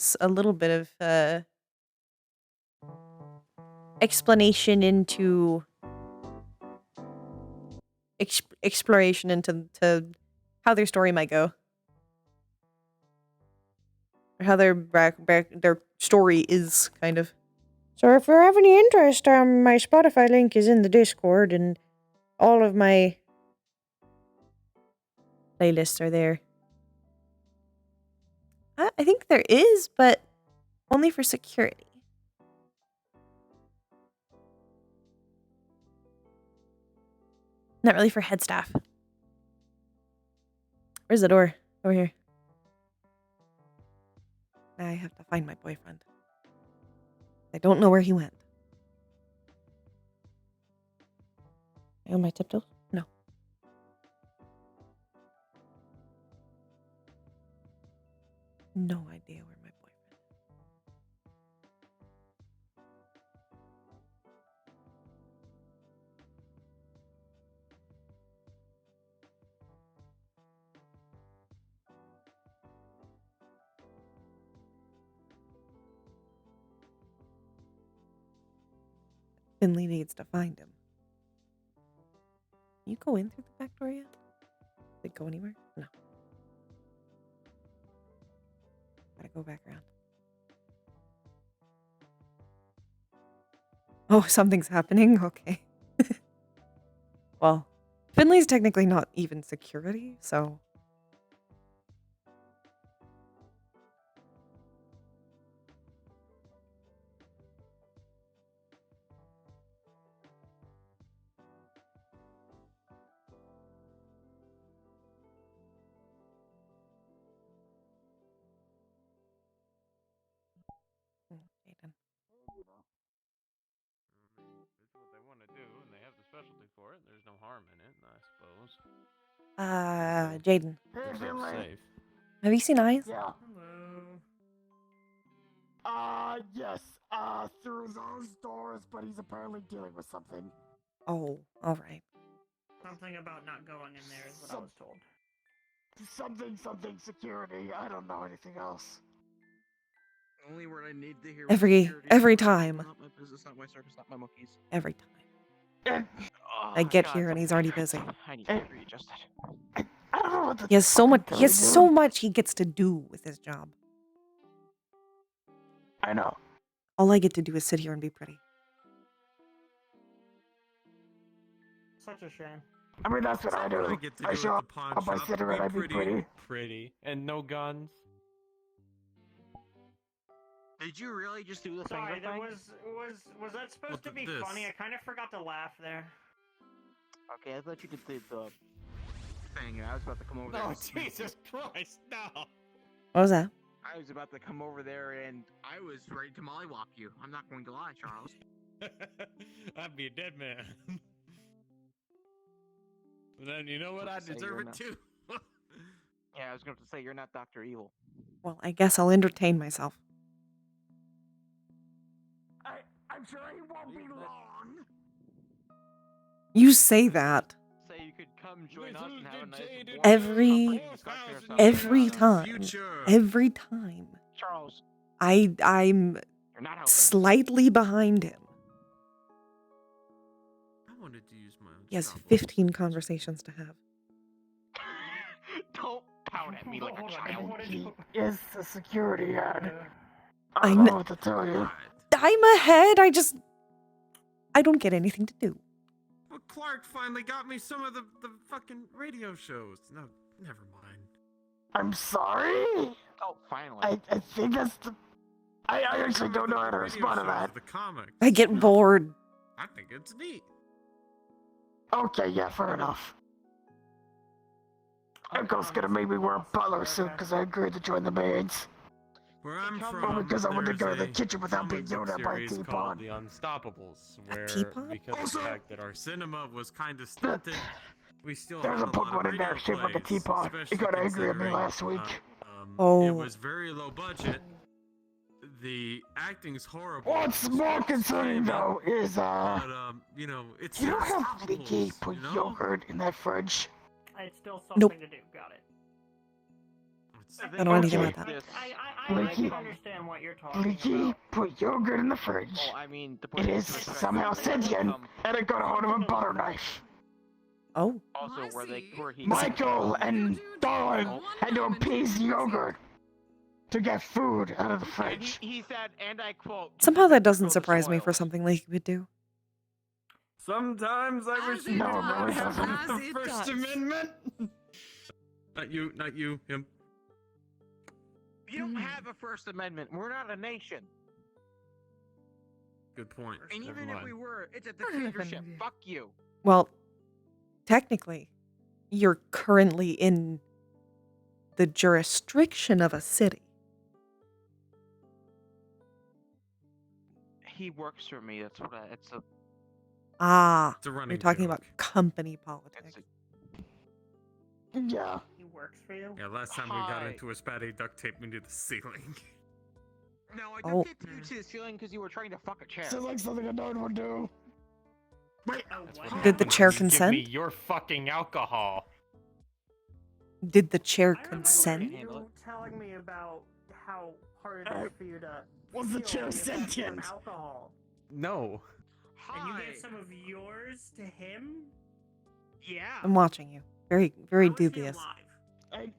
adds a little bit of explanation into exploration into how their story might go, or how their their story is kind of. So if you have any interest, my Spotify link is in the Discord, and all of my playlists are there. I think there is, but only for security. Not really for head staff. Where's the door? Over here. I have to find my boyfriend. I don't know where he went. Am I on my tiptoes? No. No idea where my boyfriend is. Finley needs to find him. Can you go in through the back door yet? Did it go anywhere? No. Gotta go back around. Oh, something's happening? Okay. Well, Finley's technically not even security, so... Jaden. It's what they want to do, and they have the specialty for it. There's no harm in it, I suppose. Jaden. Hey, Finley. Safe. Have you seen Eyes? Yeah. Hello. Yes. Through those doors, but he's apparently dealing with something. Oh, alright. Something about not going in there is what I was told. Something security. I don't know anything else. Only word I need to hear. Every time. Not my business, not my circus, not my monkeys. Every time. Oh, I get here and he's already busy. I need to get readjusted. I don't know what the He has so much. fucking He has hell so you do. much he gets to do with his job. I know. All I get to do is sit here and be pretty. Such a shame. I mean, that's what I do. I get to I do show at the pawn up, I shop, sit around, I be pretty. pretty, and no guns. Did you really just do the Sorry, finger that thing? was that supposed to be this? funny? I kind of forgot to laugh there. Okay, I thought you did the thing. I was about to come over there. Oh, and smack you. Jesus Christ, no! What was that? I was about to come over there and I was ready to mollywop you. I'm not going to lie, Charles. I'd be a dead man. But then, you know what? I Say deserve you're it not- too. Yeah, I was going to say you're not Dr. Evil. Well, I guess I'll entertain myself. I'm sure he won't be long. You say that Say you could come join us and have a nice every time. Every time. Charles, I'm you're not helping. slightly behind him. I wanted to use my own He has shovel. 15 conversations to have. Don't pout at me like a child. He is the security ad. I I don't know what to tell you. I'm ahead. I don't get anything to do. Well, Clark finally got me some of the fucking radio shows. No, never mind. I'm sorry? Oh, finally. I think that's the... I actually don't know how to respond to that. The comics. I get bored. I think it's neat. Okay, yeah, fair enough. Uncle's gonna make me wear a butler suit because I agreed to join the maids. Where I'm Well, from, because I want to go to there's the kitchen without being comic book yelled at by a series teapot. called The Unstoppables, where teapot? because of Also- the fact that our cinema was kind of stunted, we still There's had a a lot of Pokemon in there radio shaped like a plays, teapot. He especially got angry at me considering, last week. Oh. It was very low budget. The acting's horrible. What's the more script's concerning fine, though is But you know, it's you don't The have Vicky Unstoppables, put you know? yogurt in that fridge. It's still Nope. something to do. Got it. I don't know anything Okay. about that. I Blinky. can understand what you're talking Blinky, about. put yogurt in the fridge. Well, I mean, the It point is to respect somehow the people that sentient, come and it got a hold of a butter knife. Oh, Also, I where see. he Michael and Darwin One had to moment, appease Lucy. yogurt to get food out of the And fridge. he said, and I quote, somehow that "To doesn't fill the surprise me for soils." something like you would do. Sometimes I wish As you it No, did no, not it have doesn't. the As it First does. Amendment. Not you, him. You don't have a First Amendment. We're not a nation. Good point. And Never even if mind. we were, it's a I don't dictatorship. offend you. Fuck you. Well, technically, you're currently in the jurisdiction of a city. He works for me. That's what it's a. Ah, It's a running you're talking joke. about company politics. Yeah. He works for you? Yeah, last time we got Hi. into a spat, he duct taped me to the ceiling. No, I Oh. duct taped you to the ceiling because you were trying to fuck a chair. Sounds like something a nerd would do. Wait, Oh, That's what? what Did the happens chair when you consent? Give me your fucking alcohol. Did the chair I remember consent? you telling me about how hard it is for you to Was the feel chair the effects of sentient? alcohol. no. And you Hi. gave some of yours to him? Yeah. I'm watching you. Very, very How is he dubious. alive? Because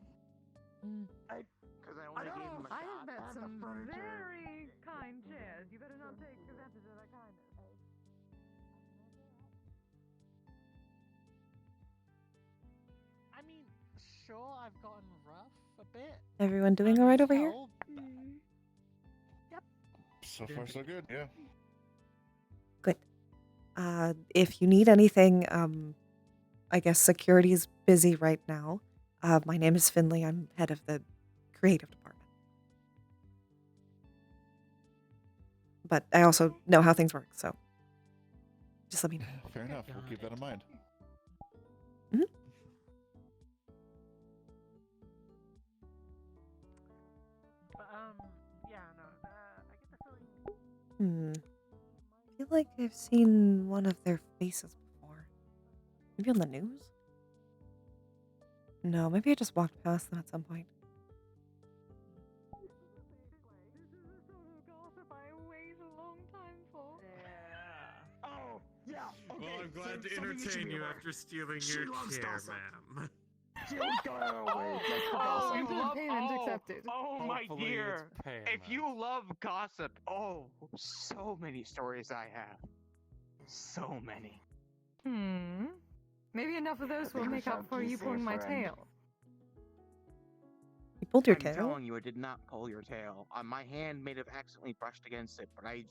I only gave him a I shot. have met and the some furniture. very kind chairs. You better not take advantage of that kindness. I mean, sure, I've gotten rough a bit. Everyone doing all right over here? Hell, So far, so good. Yeah. If you need anything, I guess security's busy right now. My name is Finley. I'm head of the creative department. But I also know how things work, so just let me know. Fair enough. We'll keep that in mind. But, yeah, no, I get the feeling. I feel like I've seen one of their faces before. Maybe on the news? No, maybe I just walked past them at some point. Oh, yeah. Okay. Well, I'm glad to something you should entertain be you aware. after stealing She your loves chair, gossip. ma'am. She always got out of the way just for Oh, gossip. you love Payment accepted. Oh my Hopefully dear. it's payment. If you love gossip, oh, so many stories I have. So many. Maybe enough of those will think we make up should for you please say pulling my friend. tail. You pulled your I'm tail? telling you, I did not pull your tail. My hand may have accidentally brushed against it, but I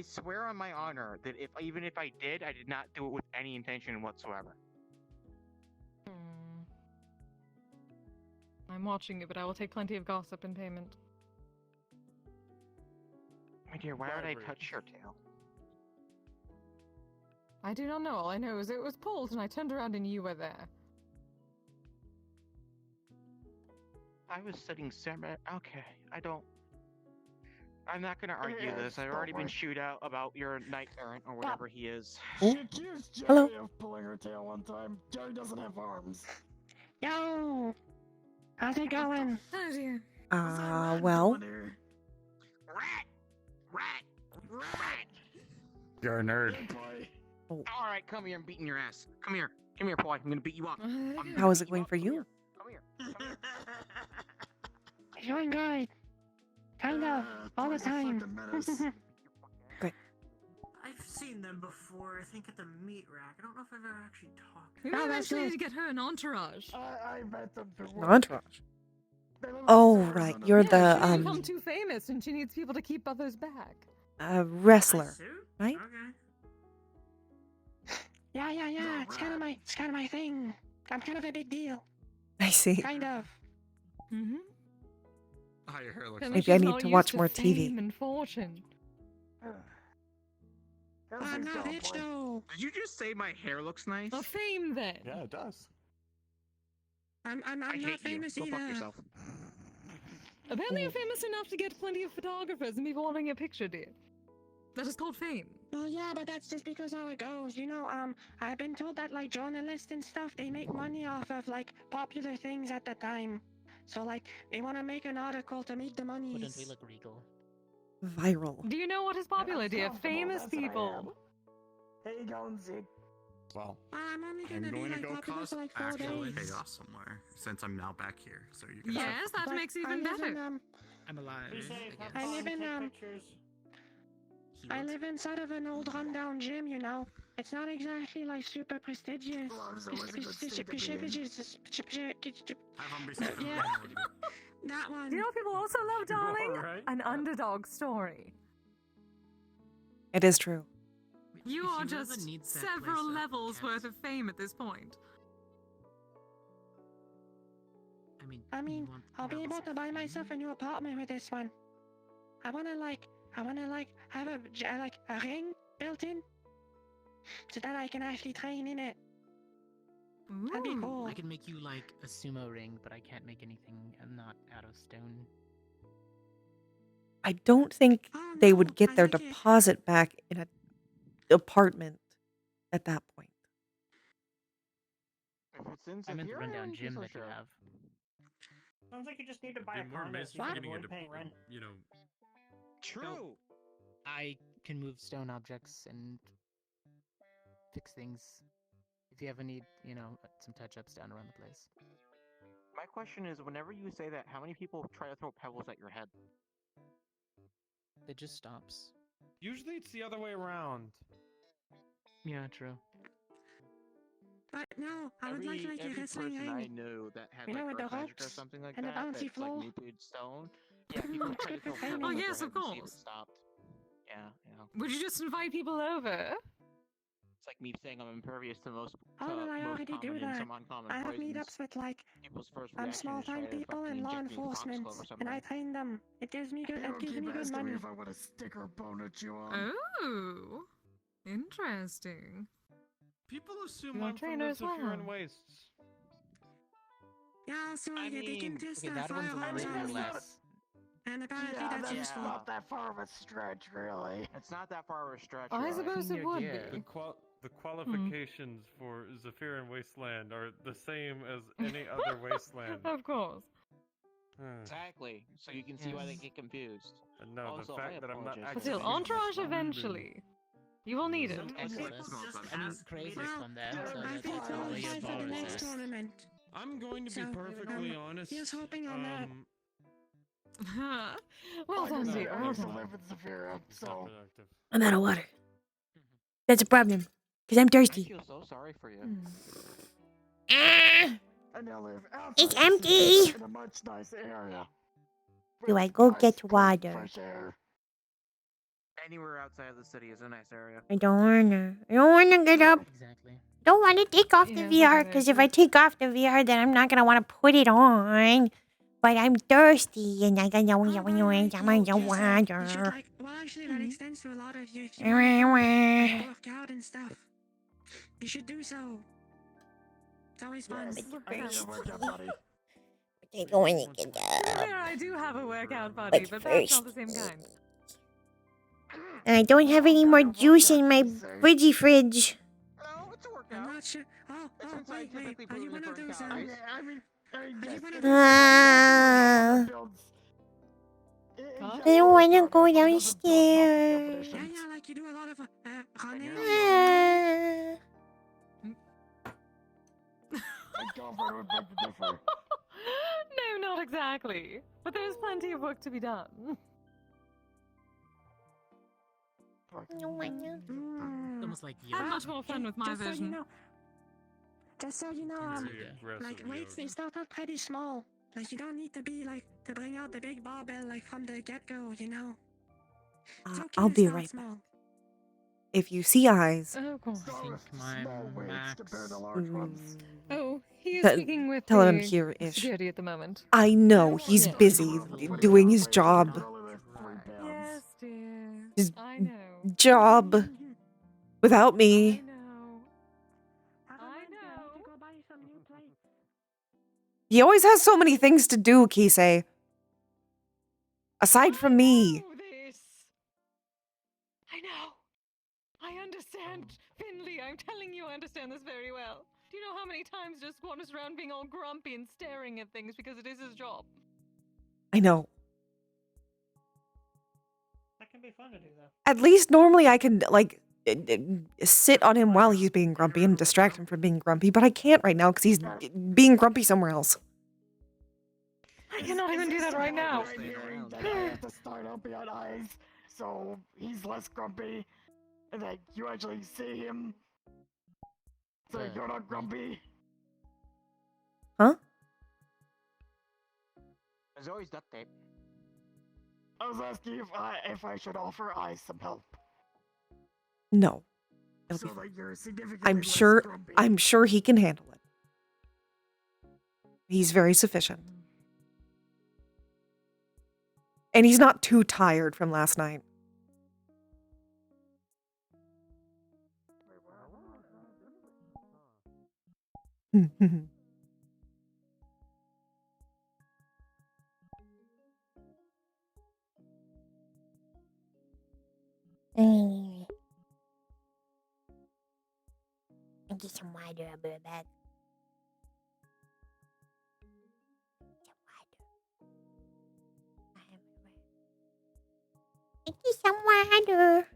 swear on my honor that even if I did not do it with any intention whatsoever. I'm watching you, but I will take plenty of gossip in payment. My dear, why would I Bribery. touch your tail? I do not know. All I know is it was pulled, and I turned around and you were there. I was sitting okay, I'm not gonna argue this. I've don't already been worry. chewed out about your knight errant or whatever he is. Oh, She accused Jerry hello. of pulling her tail one time. Jerry doesn't have arms. Yo! How's it going? Oh dear. Well, Rat! You're a nerd. Alright, come here, I'm beating your ass. Come here, boy, I'm gonna beat you up. I'm gonna how is beat it going up. for Come you? here, Come here. It's going good. Kind of. All the time. I've seen them before, I think at the meat rack. I don't know if I've ever actually talked to Maybe Oh, we that's eventually good. need to get her an entourage. I met them through an entourage. They live in Oh, Arizona. right. You're Yeah, the, she's become too famous, and she needs people to keep others back. wrestler, A suit? right? Okay. Yeah. It's kind of my thing. I'm kind of a big deal. I see. Kind of. Mm-hmm. Oh, your hair looks Then like Maybe I she's need not to used watch more TV. fame and fortune. I'm not rich though. Did you just say my hair looks nice? A fame then. Yeah, it does. I'm I not hate famous you. Go either. fuck yourself. Apparently you're famous enough to get plenty of photographers and people wanting a picture, dear. That is called fame. Well, yeah, but that's just because how it goes. You know, I've been told that like journalists and stuff, they make money off of like popular things at the time. So like, they want to make an article to make the money. Wouldn't we look regal? Viral. Do you know what is popular, dear? comfortable, Famous that's what I am. people. Hey, you going, Zeke? Well, I'm only I'm gonna be going to like go popular cause for like 4 Actual days. chaos somewhere, since I'm now back here. So you can. Yes, that But makes it I even live in, better. I'm alive. Be safe, have I fun, live in, take pictures. I live inside of an old rundown gym, you know. It's not exactly like super prestigious. Have them be safe. Yeah. That Do one. you know what people also love, darling? alright? An underdog story. It is true. You If are ever just needs that several place up, levels Cass. worth of fame at this point. I mean, you want I'll be able to buy myself a new apartment with this one. I wanna have a ring built in, so that I can actually train in it. That'd be Ooh. cool. I can make you like a sumo ring, but I can't make anything not out of stone. I don't think Oh, they no, would get I their like it. deposit back in an apartment at that point. If it's in I meant the Severe, rundown I'm gym so that you sure. have. Sounds like you just need to buy Be a more condo miss so you for can getting avoid into, paying rent. you know. True. I can move stone objects and fix things. If you ever need, some touch-ups down around the place. My question is, whenever you say that, how many people try to throw pebbles at your head? It just stops. Usually it's the other way around. Yeah, true. But no, I would like a every wrestling person I ring. knew that had You know, like with the earth magic or ropes something like and the that, bouncy that floor? like muted stone. Yeah, people It's tried to good for throw training. pebbles Oh, at yes, their of head and see if it course. stopped. Yeah. Would you just invite people over? It's like me saying I'm impervious to most, Oh, well, I most already do common and that. some uncommon I have poisons. meetups with like People's first reaction small is try time to people fucking and law inject me with enforcement, foxglove or something. and I train them. It gives me good money. if I want a sticker bone at you on. Oh, interesting. People assume You're a I'm from trainer the as well. Zephyrian Wastes. Yeah, so I they mean, can just okay, that one's a firearms little on me. less. And apparently Yeah, that's that's useful. not that far of a stretch, really. It's not that far of a stretch. I you're right. suppose it Senior would gear. be. The qualifications for Zephyrian Wasteland are the same as any other wasteland. Of course. Exactly. So you can see why they get confused. And no, Also, the I fact that I'm not apologize But for actually still, saying entourage this. eventually. You will need it. Some Excellent. people just I mean, ask me crazy to- from there, Well, so I that's can where your qualify for the bar next is. tournament. I'm going to be So, perfectly honest. here's hoping on that. Well done, no, dear. I Well used to done. live in Zephyria, It's not productive. I'm out of water. That's a problem. Because I'm I thirsty. feel so sorry for you. Ah, I now live outside it's the city empty. in a much nicer area. Do With I go nice, get clean, water? fresh air. Anywhere outside of the city is a nice area. I don't wanna. I don't wanna get up. Exactly. Don't wanna take off the Yeah, VR. okay, Because I if I see. take off the VR, then I'm not gonna wanna put it on. But I'm thirsty and I gotta Oh, want by the way, some yo, of the Jessa, you should water. like, well actually that Mhm. extends to a lot of you. If you wanna come and work out and stuff, you should do so. It's always fun. Yes, I need a workout buddy. I don't wanna get There, up. I do have a workout buddy, But but that's not the first, same kind. and I don't have any more juice in my fridgy fridge. No, it's a I'm workout. not sure. Oh, It's wait. scientifically Are you proven one to of burn those? calories. I mean, you yes, one of it those- Huh? I don't wanna go Yeah, downstairs. like you do a lot of running. Ah. I girlfriend would beg to differ. No, not exactly. But there's plenty of work to be done. Mm. Almost like Have yoga. much more fun with my Just so you version. know, just so you know, Very aggressive like weights they yoga. start out pretty small. Like you don't need to be like to bring out the big barbell like from the get go. You know. It's okay I'll to be start right back. small. If you see eyes, Oh, of course. I think my Small weights compared to max. large ones. Oh, he is Tell- speaking with tell him the here-ish. security at the moment. I know he's Yeah. busy doing his job. Yes, dear. His I know. job without I me. know. I know. Go buy some new plates. He always has so many things to do, Kisei. Aside from me. know this. I know. I understand, Finley. I'm telling you, I understand this very well. Do you know how many times just wanders around being all grumpy and staring at things because it is his job? I know. That can be fun to do, though. At least normally I can, like, sit on him while he's being grumpy and distract him from being grumpy, but I can't right now because he's being grumpy somewhere else. I cannot even do that right now. Right here, that I have to start opening on eyes, so he's less grumpy, and that you actually see him, so you're not grumpy. Huh? There's always duct tape. I was asking if I should offer eyes some help. No. So that you're significantly I'm less sure grumpy. I'm sure he can handle it. He's very sufficient. And he's not too tired from last night. I get some water, I'll be right back. I get some water.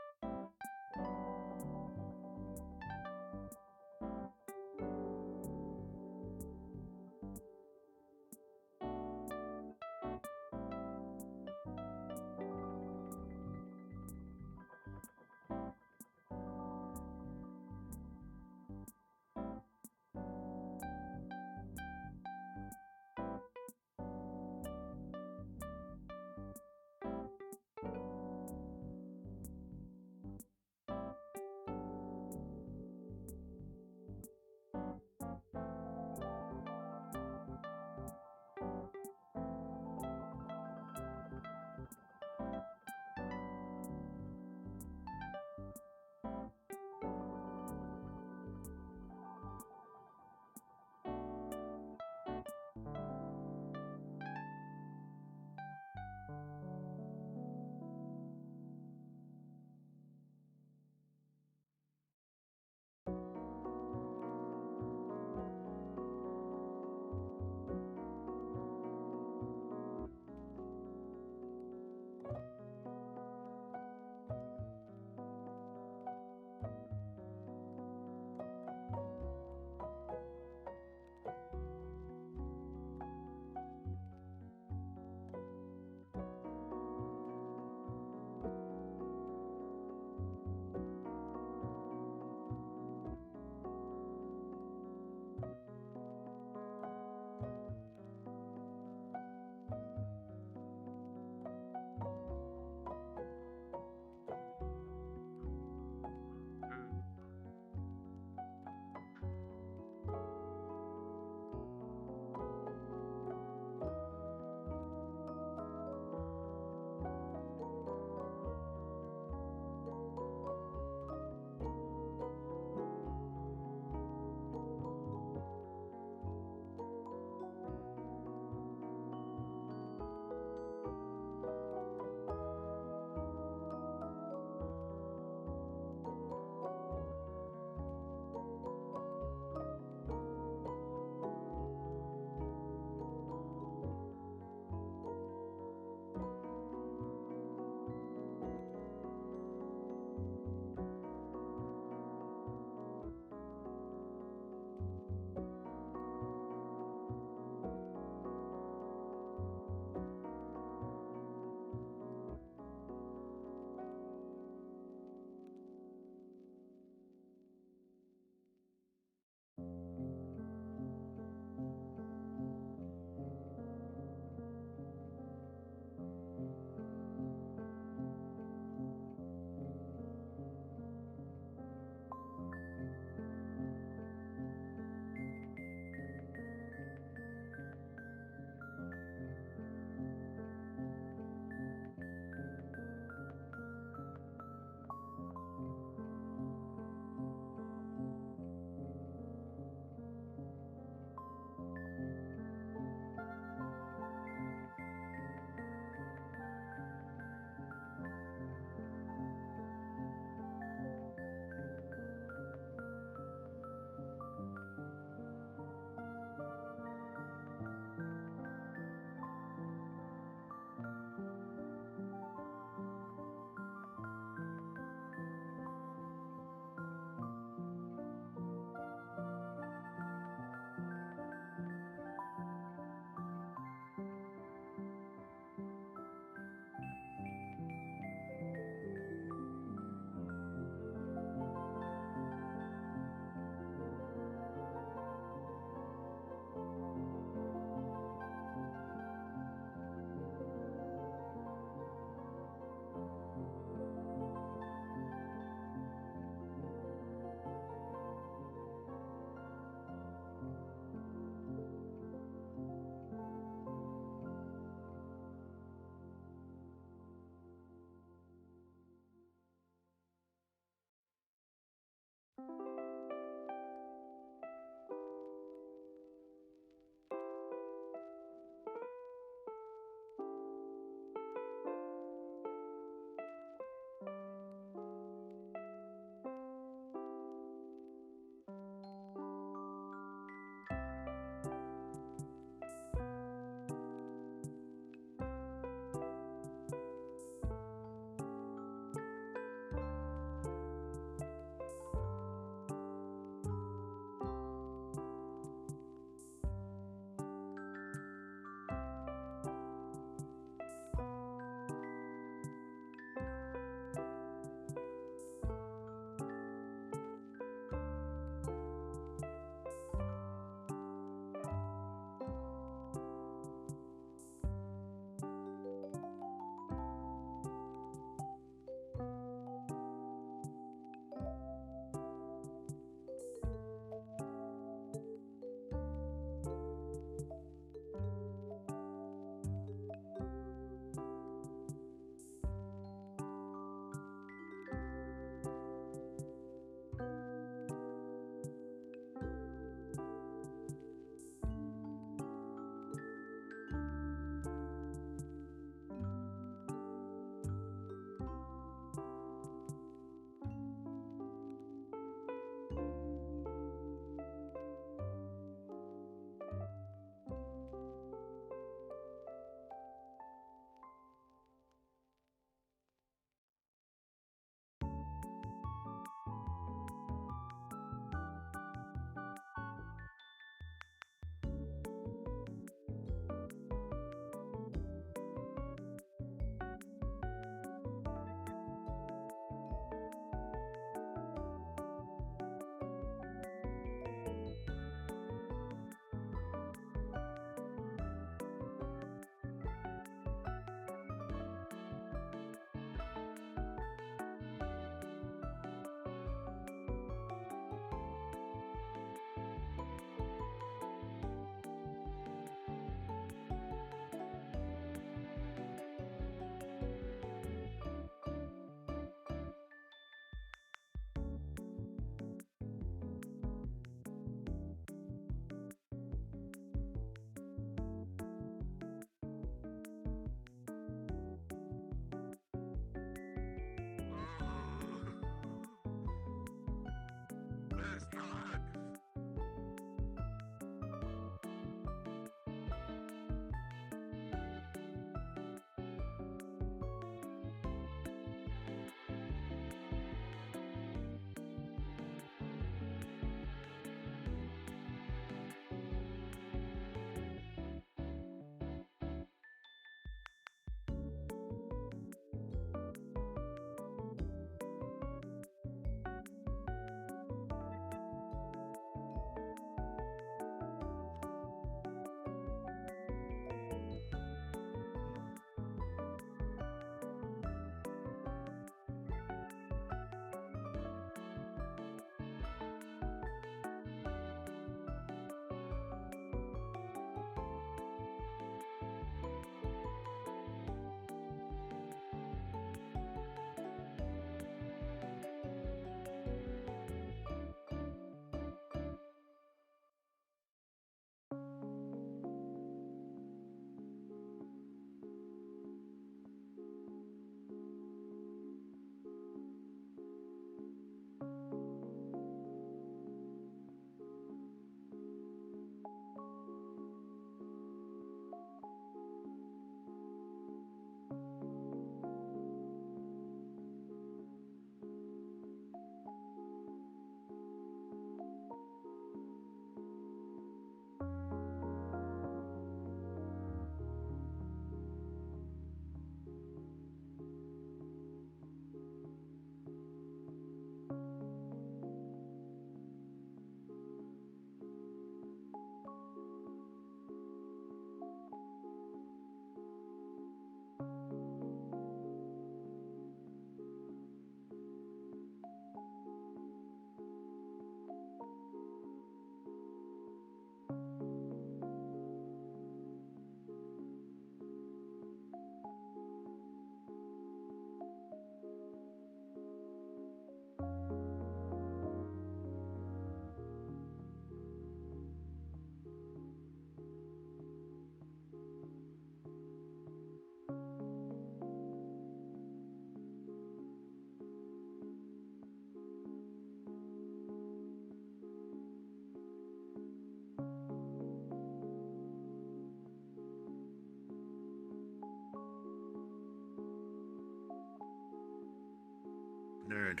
Nerd.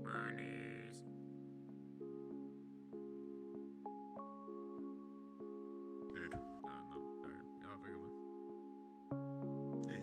Bernies. Nerd. No, sorry. Y'all have a good one. Hey.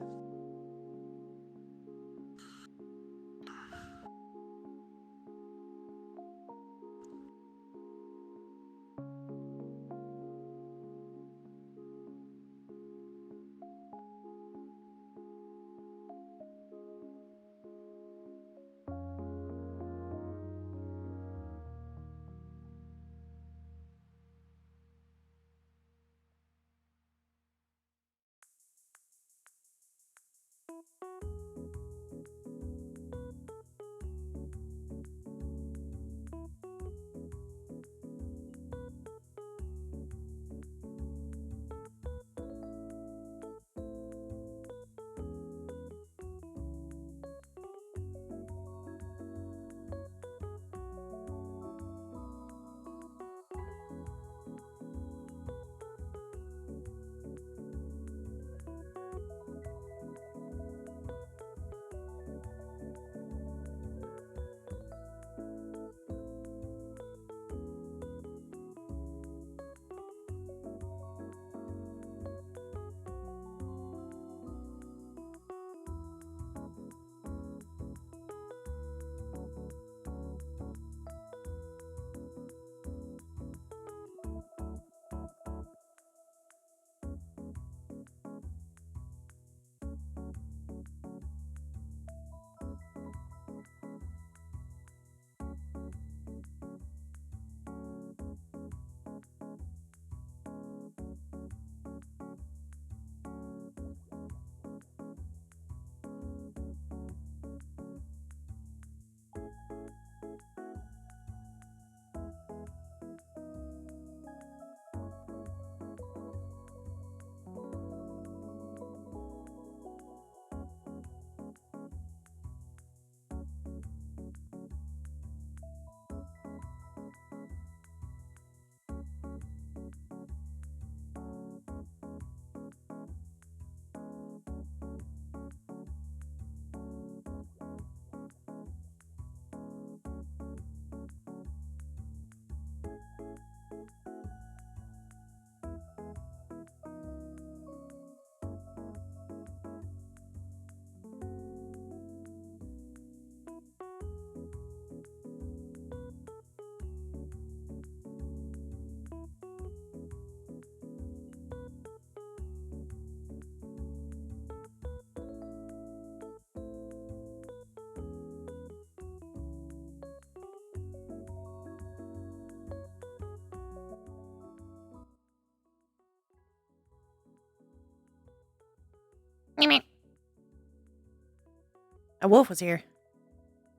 A wolf was here.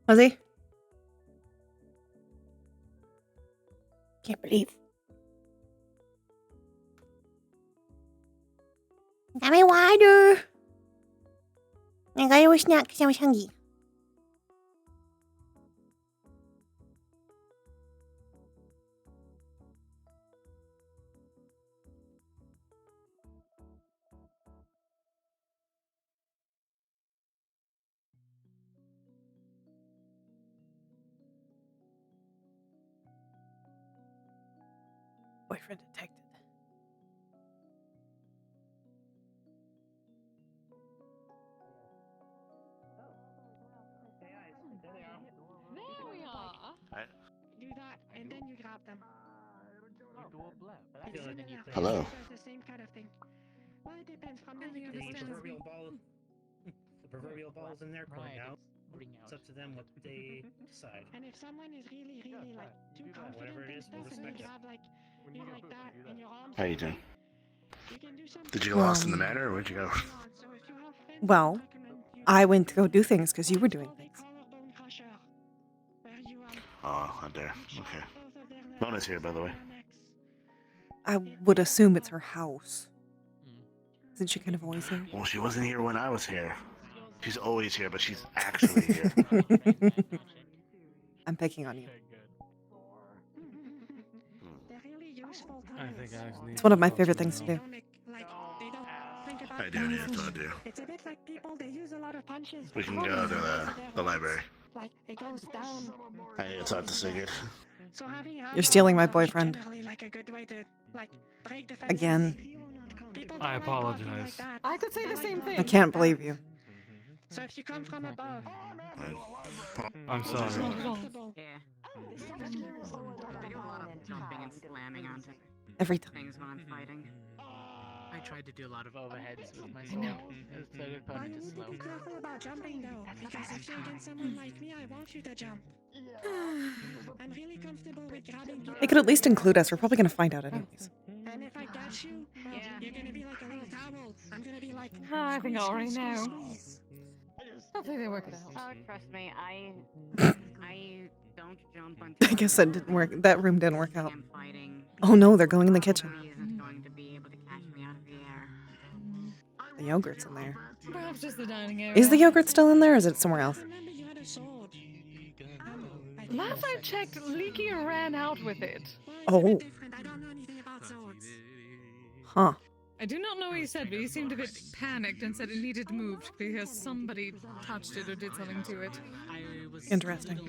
Was he? Can't believe. Got my water. I got a snack because I was hungry. Boyfriend detected. There we are. Do that, and then you grab them. Feel like you Hello. It's the same kind of thing. Well, it depends from Finley building to understands building. me. The proverbial ball's in their court Right, now. it's ring It's out. up to them what they decide. And if someone is really, really like too Whatever confident it and is, we'll stuff, and you respect it. grab like you like that, and your arms. How you doing? You can do something. Did you get lost in the manor, or where'd you go? So if you have friends, Well, I recommend you I went to go do things because you were doing called a things. collarbone crusher, where you Oh, how dare. Okay. both of their Mona's here, by the way. necks. I would assume it's her house. Isn't she kind of always here? Well, she wasn't here when I was here. She's always here, but she's actually here. I'm picking on you. I think I just need It's one of my favorite things to do. Hi, Danny. That's what I do. It's a bit like people, they use a lot of punches. We can go to the library. Like, it goes down. I need to talk to Sigurd. So having You're stealing my boyfriend. generally like a good way to, like, break the fence. Again. People I don't like talking apologize. like that. I could say They the like same talking thing. I can't believe you. So if you come from above, I'm it's sorry. not comfortable. Yeah. I do a lot of jumping and slamming onto Every time. things when I'm fighting. I tried to do a lot of overheads with my sword. The third But opponent you is need to slow. be careful about jumping though, because if you're against someone like me, I want you to jump. I'm really comfortable with grabbing people. They could at least include us. We're probably gonna find out anyways. And if I catch you, well, you're gonna be like a little towel. I'm gonna be like. I think I already squeeze, know. squeeze, squeeze. Hopefully they work it Oh, out. trust me, I don't jump I until guess that didn't work. That room didn't work out. I'm fighting. Oh no, they're going in the kitchen. He isn't going to be able to catch me out of the air. The yogurt's in there. Perhaps just the dining area. Is the yogurt still in there, or is it somewhere else? Remember, you had a sword. I think Last I checked, Leaky ran out with it. well, it's a Oh. bit different. I don't know anything about swords. Huh. I do not know what he said, but he seemed a bit panicked and said it needed moved because somebody touched it or did something to it. Interesting.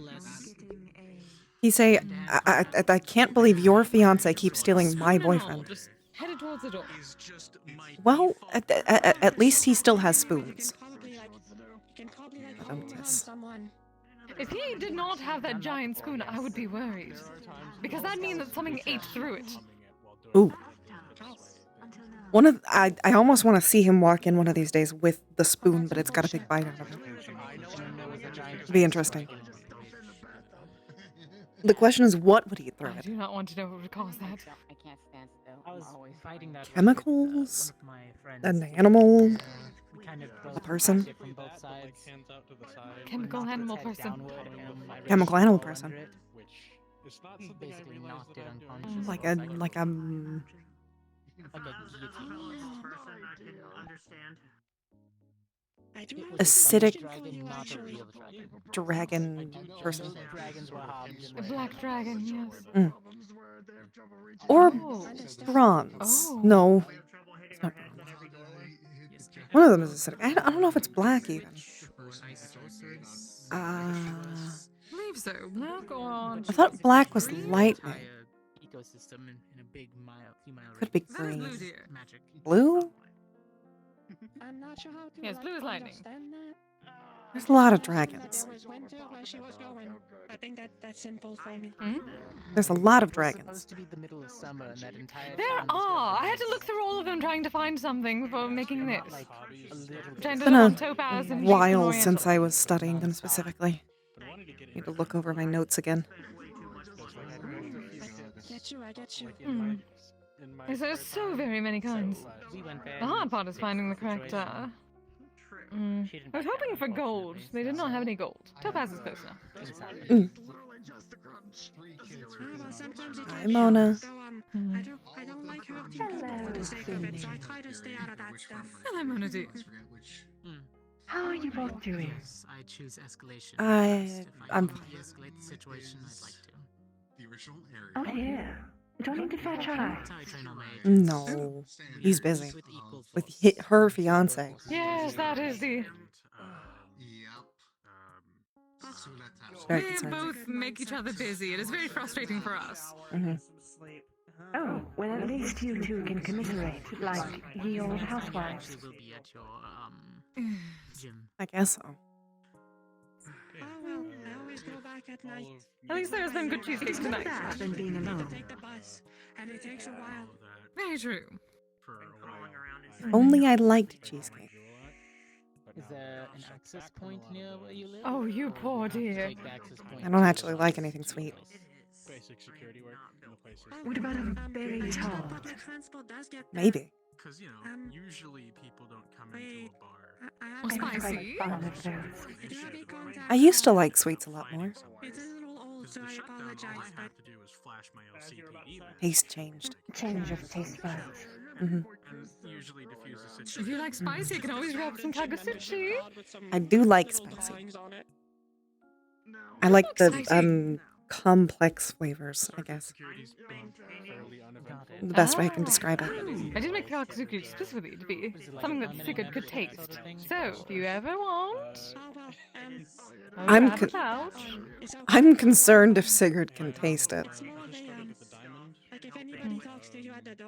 He say, I can't believe your fiance keeps stealing my boyfriend. Just headed towards the door. Well, at least he still has spoons. You can probably like Oh, hold on yes. someone. If he did not have that giant spoon, I would be worried. Because that means that something ate through it. Ooh. I almost want to see him walk in one of these days with the spoon, but it's got a big bite out of it. It'd be interesting. The question is, what would he throw I it? do not want to know what would cause that. I can't stand still. I was fighting that Chemicals? with my friends. An animal? We kind of A person? it from both sides. hands out to the side. Chemical Knocked its animal head person. downward, and my Chemical wrist animal fell person. under it. Which is not something I Basically realized knocked that it I'm doing. unconscious. Like for a second. like a mm, Like a guillotine. person I can understand. I do It have was a Acidic question for you, not a actually. real dragon. dragon person. Dragons were hobbed A black dragon, yes. Mm. Or Oh. bronze. Oh. No. It's not bronze. One of them is acidic. I don't know if it's black even. believe so. Black on. I thought black was lightning. Ecosystem in a big few mile Could be That is blue, green. dear. Magic. Blue? I'm not sure how to Yes, like, blue is lightning. understand that. There's a lot of That dragons. there was winter where she was going. I think that's simple for me. There's a lot of It was dragons. supposed to be the middle of summer, and that entire There town was are. covered I had to in look through all of them trying to find something for making this. like a little Trying It's to been look a on Topaz and while Oriental. since I was studying them specifically. Need to look over my notes again. I get you. Yes, there's so very many kinds. We went there The hard and part is finding the correct. situation. I was hoping for gold. They did not have any gold. Topaz is close enough. Inside. Mm. Well, sometimes it Hi, can be Mona. hard, so, I don't like hurting people for the sake of it, so I try to stay out of that stuff. Hello, Mona dear. How are you both doing? I choose escalation. I'm If fine. de-escalate the situation, I'd like to. Oh yeah. Don't need to fight your eye. That's how I train all my agents. No, he's busy With equal with force. her fiance. Yes, that is the. Very They concerned. both make each other busy. It is very frustrating for us. Mhm. Oh, well at least you two can commiserate, like ye old housewives. Actually will be at your gym. I guess so. Oh well, I always go back at night. At least there's some good cheesecake tonight. That than being alone. Take the bus, and it takes a while. Very true. Only I liked cheesecake. Is there an access point near where you live? Oh, you poor dear. Take the access point I don't to actually the like anything sweet. Basic security work in the place. What about a berry tart? Public transport does get there. Maybe. Because, you know, usually people don't come into a bar. Or spicy. I used to like sweets a lot more. It's a little old, so I apologize, All I but have to do is flash my LCPD. Taste changed. change of taste buds. Mhm. And usually usually diffuse the If situation. you like spicy, you can always drop some kagasuchi. I do like spicy. I like the complex flavors, I guess. The best way I can describe it. I did make kagasuchi specifically to be something that Sigurd could taste. So, if you ever want, I'm I'm concerned if Sigurd can taste it.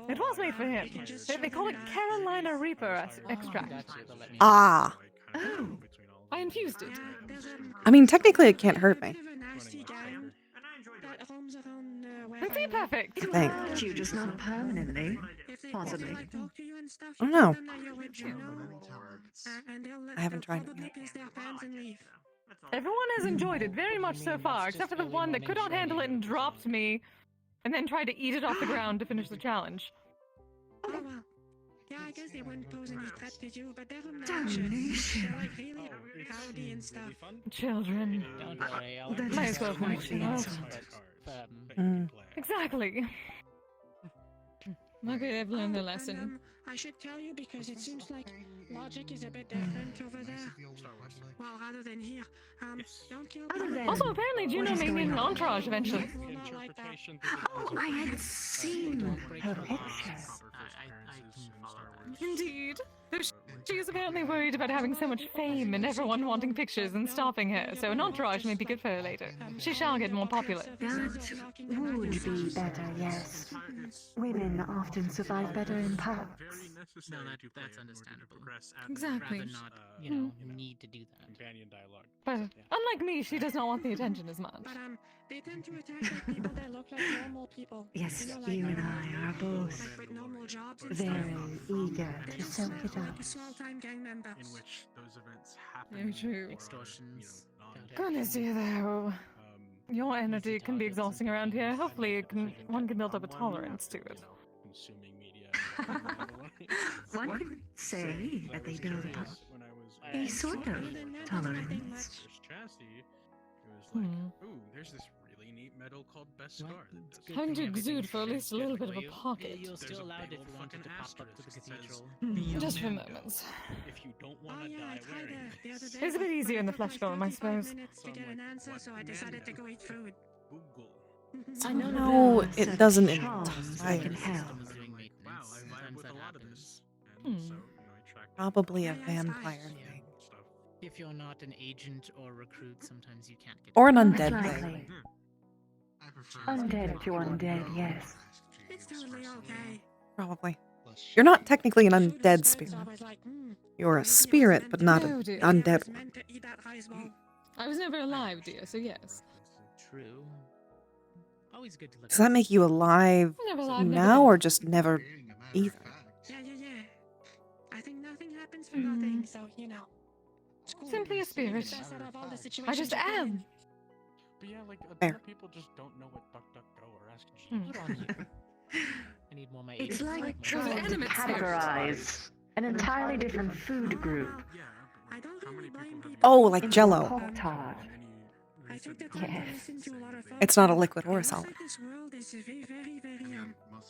It was made for him. They call it Carolina Reaper extract. Ah. I infused it. I mean, technically it can't hurt me. It's perfect. Thanks. You just not permanently, possibly. I don't know. I haven't tried it yet. Everyone has enjoyed it very much so far, except for the one that could not handle it and dropped me, and then tried to eat it off the ground to finish the challenge. Oh well. Yeah, I guess they wouldn't pose any threat to you, but they're from the Damnation. ocean. They're like really rowdy and stuff. Children. Don't worry, I'll That Might is as well quite finish it off. Exactly. Okay, I've learned the lesson. I should tell you because it seems like logic is a bit different over there. Well, rather than here. Don't kill Also, apparently Juno may need an entourage eventually. Oh, I had seen her picture. Indeed. Though she is apparently worried about having so much fame and everyone wanting pictures and stopping her, so an entourage may be good for her later. She shall get more popular. That would be better, yes. Women often survive better in pubs. No, that's understandable. Exactly. Rather not, you know, need to do that. Companion dialogue. But unlike me, she does not want the attention as much. But they tend to attack like people that look like normal people. Yes, you know, you and I are both like with normal jobs and very stuff. eager to soak it up. Like a small-time gang member. In which those events happen. Very true. Extortions. Goodness dear, though. Your energy can be exhausting around here. Hopefully, one can build up a tolerance to it. Consuming media. One could say that they build up a sort of tolerance. Ooh, there's this really neat medal called Best Scar. that does Having to everything exude for at least a little bit of a pocket. You're There's still a allowed big if you old wanted to fucking pop up to the asterisk that says, cathedral. Just for Mando, moments. If you don't want Oh to yeah, I die tried wearing that the other day. It's a bit easier in the flesh golem, I suppose. Minutes to get an answer, so I decided to go eat food. Google. Somehow it doesn't charms entirely. can help. Wow, I vibe with a lot of this. Hmm. And so, I tracked Probably a Yeah, yeah, it's vampire fine. thing. stuff. If you're not an agent or recruit, sometimes you can't get. Or an Most undead likely. thing. Undead to undead, yes. It's totally okay. Probably. You're not technically an undead spirit. I was like, You're a spirit, but not Oh, an dear. undead one. meant to eat that rice bowl. I was never alive, dear, so yes. True. Always good to look. Does that make you alive Never alive, never now, dead. or just never either? Yeah. I think nothing happens for nothing, so you know. It's cool. Simply a spirit. Best out of all the I situations just you get in. am. But yeah, like a Fair. lot of people just don't know what DuckDuckGo or Ask Hmm. Jeeves. Good on you. I need more my. It's agents like more. trying to animate categorize an entirely different food group. Yeah, I don't really blame people. Oh, like into Jello. a Pop-Tart. I think that Yes. listen to a lot of folks. It's not a liquid or a Looks solid. like this world is very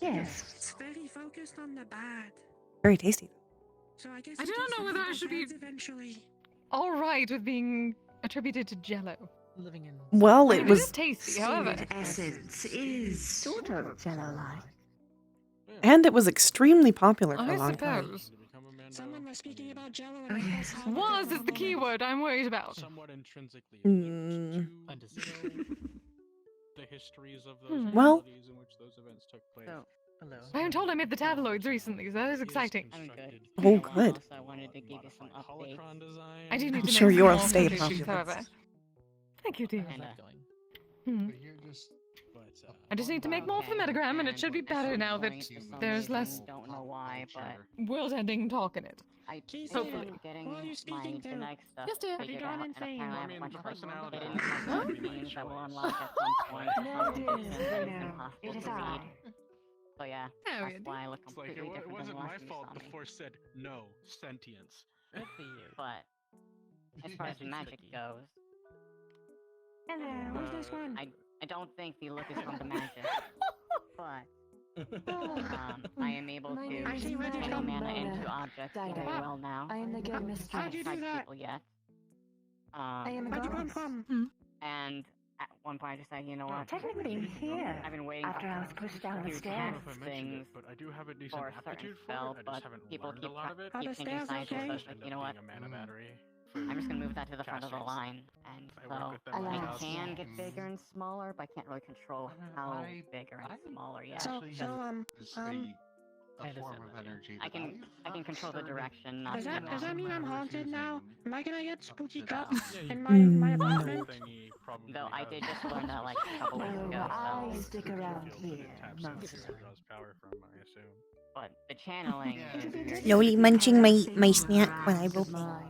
Yes. it's very focused on the bad. Very tasty. So I guess I it do not gets know whether I the should be bads eventually. all right with being attributed to Jello. Living in. Well, I it mean, it is was, tasty, however. Seed essence is sort of jello-like. and it was extremely popular for I a long time. suppose. Someone was speaking about Jello Oh, and I yes. thought how Was about is the key word I'm worried about. Somewhat intrinsically Mm. attached to the histories of those Hmm. Well- realities in which those events took place. So, hello. I am told I made the tabloids recently, so that is exciting. I'm good. Oh, good. I wanted to give you some updates. Holocron design. I do need to I'm make sure some you'll more stay contributions, popular. however. Thank you, dear. How's that going? Hmm. But, I just need to make more for the metagram, and it should be better now that there's less Don't know why, but world-ending talk in it. I Keith, Hopefully. getting who are you speaking to? genetic stuff Yes, dear. Have you figured gone out, insane? and apparently I I have mean, a bunch of personality hidden is Huh? genes that will unlock at some point. No, it is, It's Luna. impossible It is to I. read. So yeah, Oh, that's yeah. why I look it's like, completely it different wasn't than the my last time you fault saw the me. Force said no, sentience. Good for you. But as far as magic goes, Hello, who's this one? I don't think the look is from the magic. But I am able to channel mana into objects very well now. I am the guild mistress. I haven't tried people yet. I am a goddess. And at one point I decided, you know what? Technically here. I've been waiting After I was pushed down the to stairs. cast things but I do have a decent for a certain aptitude for spell, it. I but just haven't people learned keep a lot of it. changing science, so it's like, you know what? A mana battery I'm just gonna move that to the front of the castings. line, and I work so with them I myself. can get bigger and smaller, but I can't really control how bigger and smaller yet. A form of energy. I can control the direction. Not Does the that amount. mean I'm haunted now? Am I gonna get spooky cups Yeah, in you my apartment? Though I did just learn that like a couple weeks ago, I so. stick around here. Power from, I assume. But the channeling is very Slowly munching my snack while I roleplay.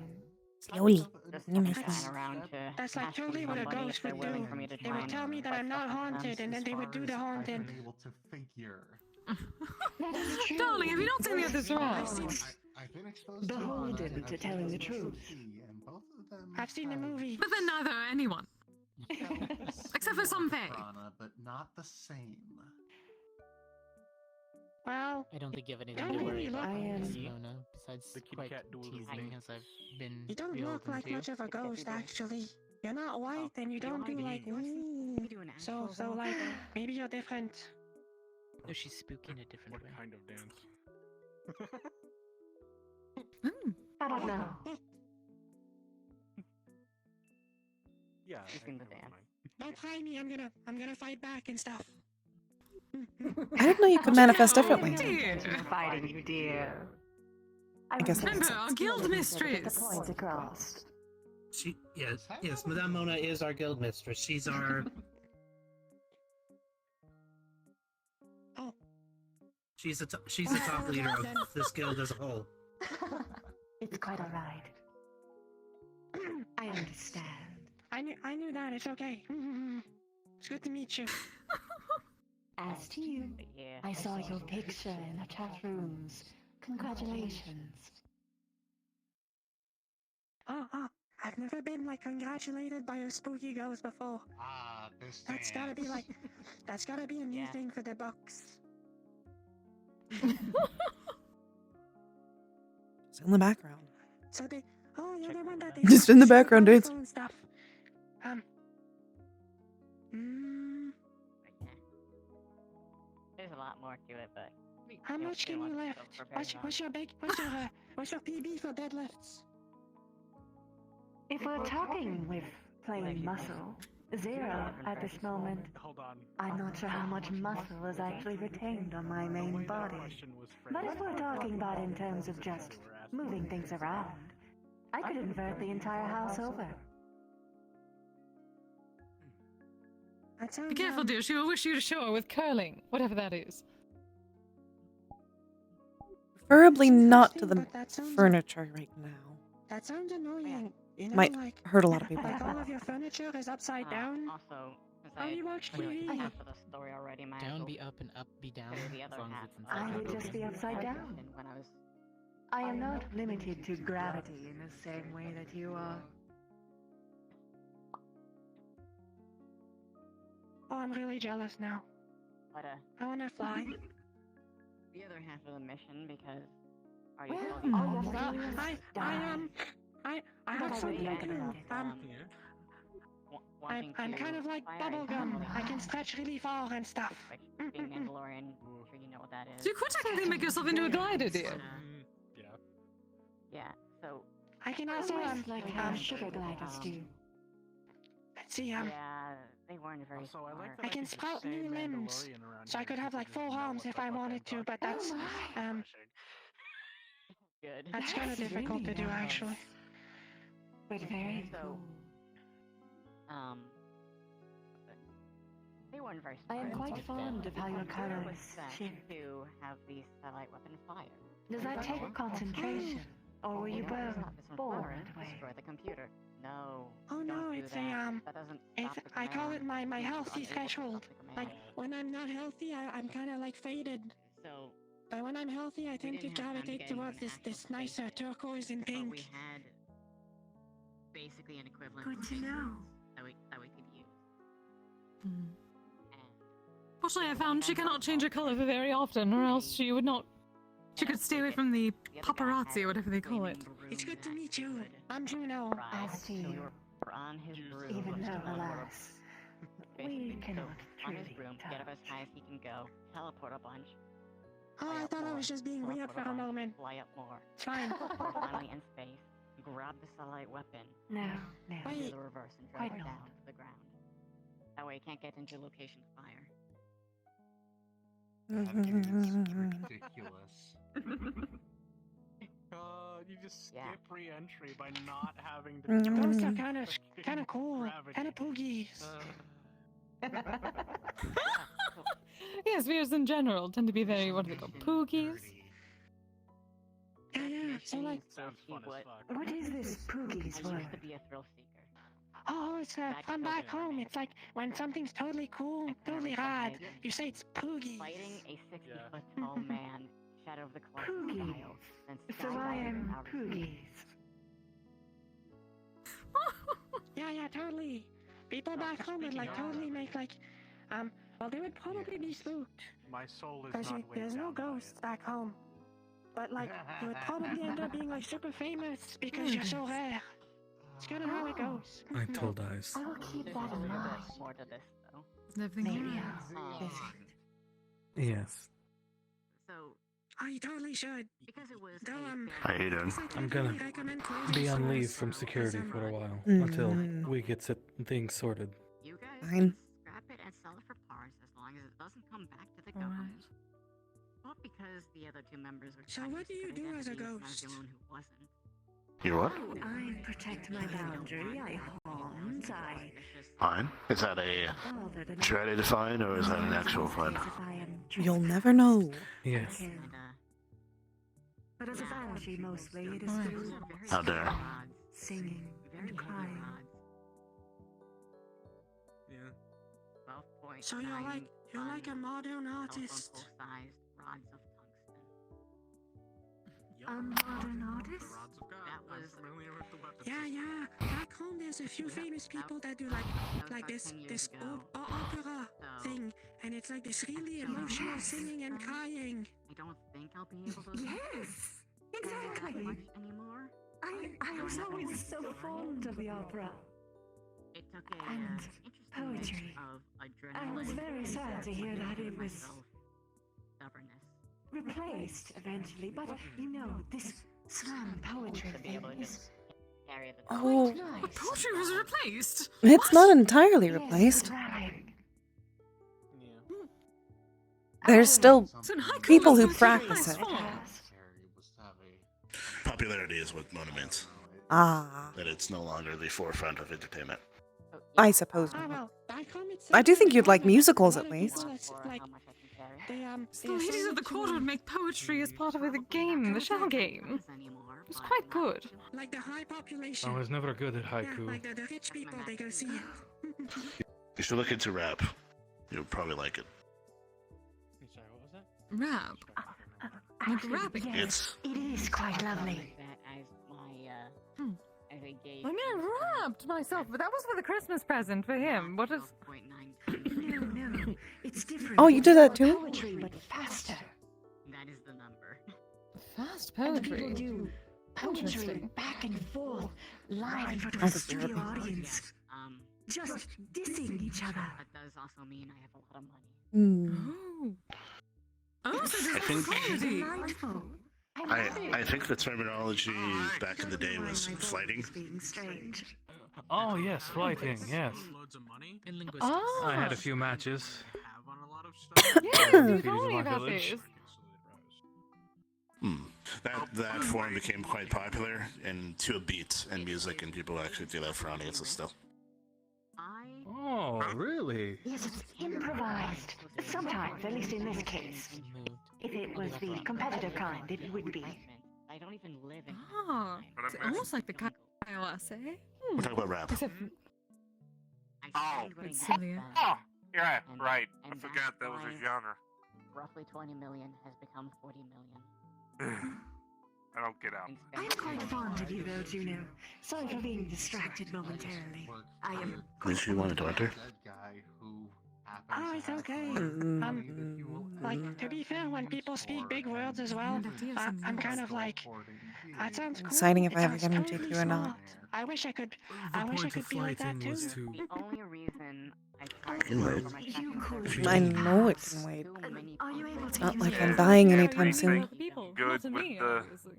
Slowly. just Give me my flying snack. around to That's like ask totally what a somebody if ghost they're would willing do. for me to They try would and tell me that put I'm not stuff with them. haunted, and then they would do the haunting. able to figure. Darling, have you not seen the others around? I've been exposed Beholden to telling the truth. and both of them I've seen the movie. But then neither are anyone. Except for some Fae. but not the same. Well, I don't think you have anything don't to worry really look. about, I am. Mona, besides The kitty quite cat duel is teasing nice. as I've been You don't reeled look like into. much of a ghost, actually. You're not white, and you don't do like ooh. So like maybe you're different. No, she's spooky in a different What way. kind of dance? I don't know. Yeah. She's in the dance. Don't try me. I'm gonna fight back and stuff. I didn't know you could manifest differently. Fighting you, dear. I guess that makes Remember, our sense. guild mistress. Points across. Yes, Madame Mona is our guild mistress. She's our. Oh. She's the top leader of this guild as a whole. It's quite alright. I understand. I knew that. It's okay. It's good to meet you. As to you, But yeah. I saw your picture in the chat rooms. Congratulations. I've never been like congratulated by a spooky ghost before. This That's gotta be like, that's gotta be a new thing for the books. Just in the background. So they, you're the one that they Just in the background, show dance. and stuff. There's a lot more to it, but How much can you lift? What's your PB for deadlifts? If we're talking with plain muscle, 0 at this moment. Hold on. I'm not sure how much muscle is actually retained on my main body. But if we're talking about in terms of just moving things around, I could invert the entire house over. Be careful, dear. She will wish you to show her with curling, whatever that is. Preferably not to the but that sounds- furniture right now. That sounds annoying. You know, Might like, hurt a lot of people. like all of your furniture is upside down. Also, since How do you watch TV? half of the story already, might as Down well be up and up be down, figure the as other long as half it's inside I the would just be building. upside down. when I was I am not limited to gravity in the same way that you are. Oh, I'm really jealous now. but I wanna fly. the other half of the mission because are you Well, still well, I have some I'm kind of like bubblegum. I can stretch really far and stuff. being Mandalorian, I'm sure you know what that is. So you could technically make yourself into a glider, dear. Yeah, so I can also like sugar gliders do. Let's see, yeah, they weren't very smart. I can sprout new limbs, so I could have like 4 arms if I wanted to, but that's Good. that's kind of difficult to do actually. But very So, they weren't very I smart. am quite fond of how your colors was sent shift. to have the satellite weapon fire. Does that take concentration, or were you both bored away? Destroy the computer. No. Oh don't no, do it's that. That doesn't it's stop the I call it command. my You're healthy unable to threshold. stop the Like command. when I'm not healthy, I'm kind of like faded. So, But when I'm healthy, I tend to didn't have time to gravitate get into towards an this actual nicer space turquoise and but pink. we had basically an equivalent Good of to things know. that we could use. Hmm. And Fortunately, I found she cannot change her color very often, or else she would not. She could stay away from the paparazzi or whatever they call it. It's good to meet you. I'm Juno. As to you, on his broom. Even though, alas, we cannot on his truly broom, get up as high as he can go, teleport a bunch. Oh, I thought I was just being weird for a moment. Fly up more. It's fine. Finally in space, grab the satellite weapon. No, no. Do the reverse and drag Quite it not. down to the ground. That way it can't get into location fire. Ridiculous. You just skip re-entry by not having to. Those are kind of cool, kind of poogies. Yes, bears in general tend to be very, what do they call, poogies? Yeah, so like... What is this Poogie's word? To be a thrill seeker. Oh, it's from back home. It's like when something's totally cool, totally rad, you say it's poogies. Fighting a 60-foot tall man, shadow of the clock Poogies. So I am Poogies. Yeah, totally. People back home would like totally make like, well, they would probably be spooked. My soul is Because not there's no ghosts back home. But like, you would probably end up being like super famous because you're so rare. It's kind of how it goes. I told Eyes. I will keep that in mind. More to this, though. Maybe I'll visit. Yes. So, Oh, you totally should. because it was Though, How you doing? I'm gonna be on leave from security for a while until we get things sorted. you guys Fine. scrap it and sell it for parts as long as it doesn't come back to the government. Not because the other two members were So trying what to do you secret do as a identities, and I was ghost? the one who wasn't. You what? I protect my boundary. I haunt. I. Fine. Is that a All that dreaded fine or is that an actual fine? You'll never know. Yes. But as a banshee, mostly it is through How dare. singing and crying. Yeah. 12 points. So you're like a modern artist. Full-sized rods of tungsten. A modern artist? Rods of God. That I'm was- familiar with the weapons. Yeah. Back home, there's a few famous people that do like this opera thing, and it's like this really emotional singing and crying. I don't think I'll be able to Yes, exactly. much anymore. I was always so fond of the opera. It took a And interesting mix poetry. of I adrenaline. was very sad to hear that it was Stubbornness. replaced eventually, but you know, this slam poetry thing is Carry the Oh, nice. Poetry was replaced. it's not entirely replaced. There's still So in haiku, people it's who going to practice nice it. form. Popularity is what motivates. Ah, That it's no longer the forefront of entertainment. I suppose. Well, back home it's I do think you'd like musicals at a lot of least. people that's, like, they The ladies of the quarter would make poetry as part of the game, the shell game. It was quite good. like the high population. I was never good at Yeah, haiku. like the rich people, they go see it. You should look into rap. You'll probably like it. Sorry, what was that? Rap. Actually, rapping. yes, it is quite lovely. That as my as a gauge. I mean, I rapped myself, but that was for the Christmas present for him. What is... No, it's different. Oh, you do that too? Poetry, but faster. That is the number. Fast And people poetry. do poetry Interesting. back and forth, live in front of a That's studio adorable. audience, just dissing each other. That does also mean I have a lot of money. Hmm. Oh, so I there's think- comedy. Delightful. I think the terminology back in the day was flighting. Being strange. Oh yes, flighting. Yes. Loads of money. Oh. I had a few matches. Have on a lot of stuff. Yeah, Few you told me my about village. these. That form became quite popular and to a beat in music, and people actually do that for audiences still. Oh, really? Yes, it's improvised. Sometimes, at least in this case. If it was the competitive kind, it would be. I don't even live in. Ah, it's almost like the Kyle essay. We're talking about rap. Except Oh. it's sillier. Oh, yeah, And- right. I and forgot that that's was a why genre. Roughly 20 million has become 40 million. I don't get out. I'm quite fond of you, though, Juno. Sorry for being distracted momentarily. I am. Did you want to enter? Dead guy who Oh, it's okay. Like, to be fair, when people speak big words as well, I'm kind of like, that sounds cool. Deciding if It I ever sounds get him to totally take you or not. smart. I wish I could be like that too. The only reason I tried can wait. for my second I session know it was can wait. too many Are you able It's to not use like it? I'm dying Yeah, anytime you're soon. other people, Good not to with me, the obviously.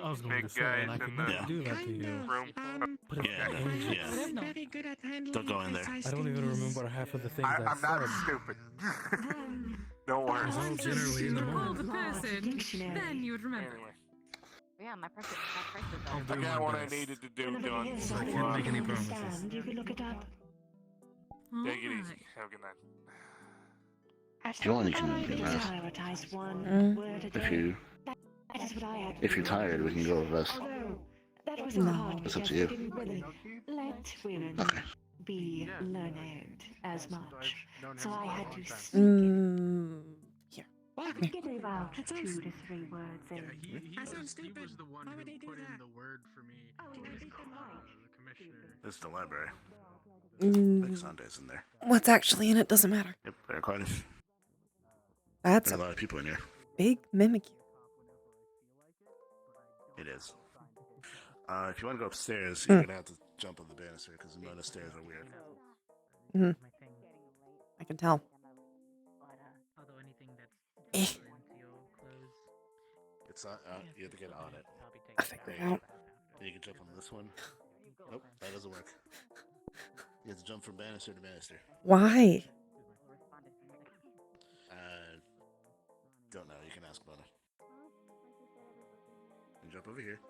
I was going big to say, and I guys could in never the do that to you. room. But if Yeah, Angel, yeah. I'm very good at handling Don't go in there. I don't even remember half of the things I I'm not said. stupid. Don't worry. It's all generally in the Call the moment. person, then you would remember. Anyway, Yeah, my price is I'll I do got my what I best. needed to do Nobody done. here, So, so I can't make any promises. You can look it up. take it easy. Have a good night. If you want, you can ask. Prioritize one Mm. word a If day. you That is what I had. if you're tired, we can go with us. Although, that was No. hard It's up because to we you. didn't really let women Okay. be learned as much. So I had to Here. give about 2 to 3 words in. That sounds He stupid. was the one Why who would they do put in that? the word for me. Oh, What I was think called, they're right. the commissioner. This is the library. Mm, Like Sunday's in there. what's actually in it doesn't matter. Yep, there are quite a few. That's There are a a lot of people in here. big mimicry. It is. If you want to go upstairs, Hmm. you're gonna have to jump on the banister because the bonus stairs are weird. Mhm. I can tell. Although anything that's Eh. into your clothes, It's not. You have to get on it. probably take I figured it out. You can jump on this one. Nope, that doesn't work. You have to jump from banister to banister. Why? Don't know. You can ask Bona. You jump over here.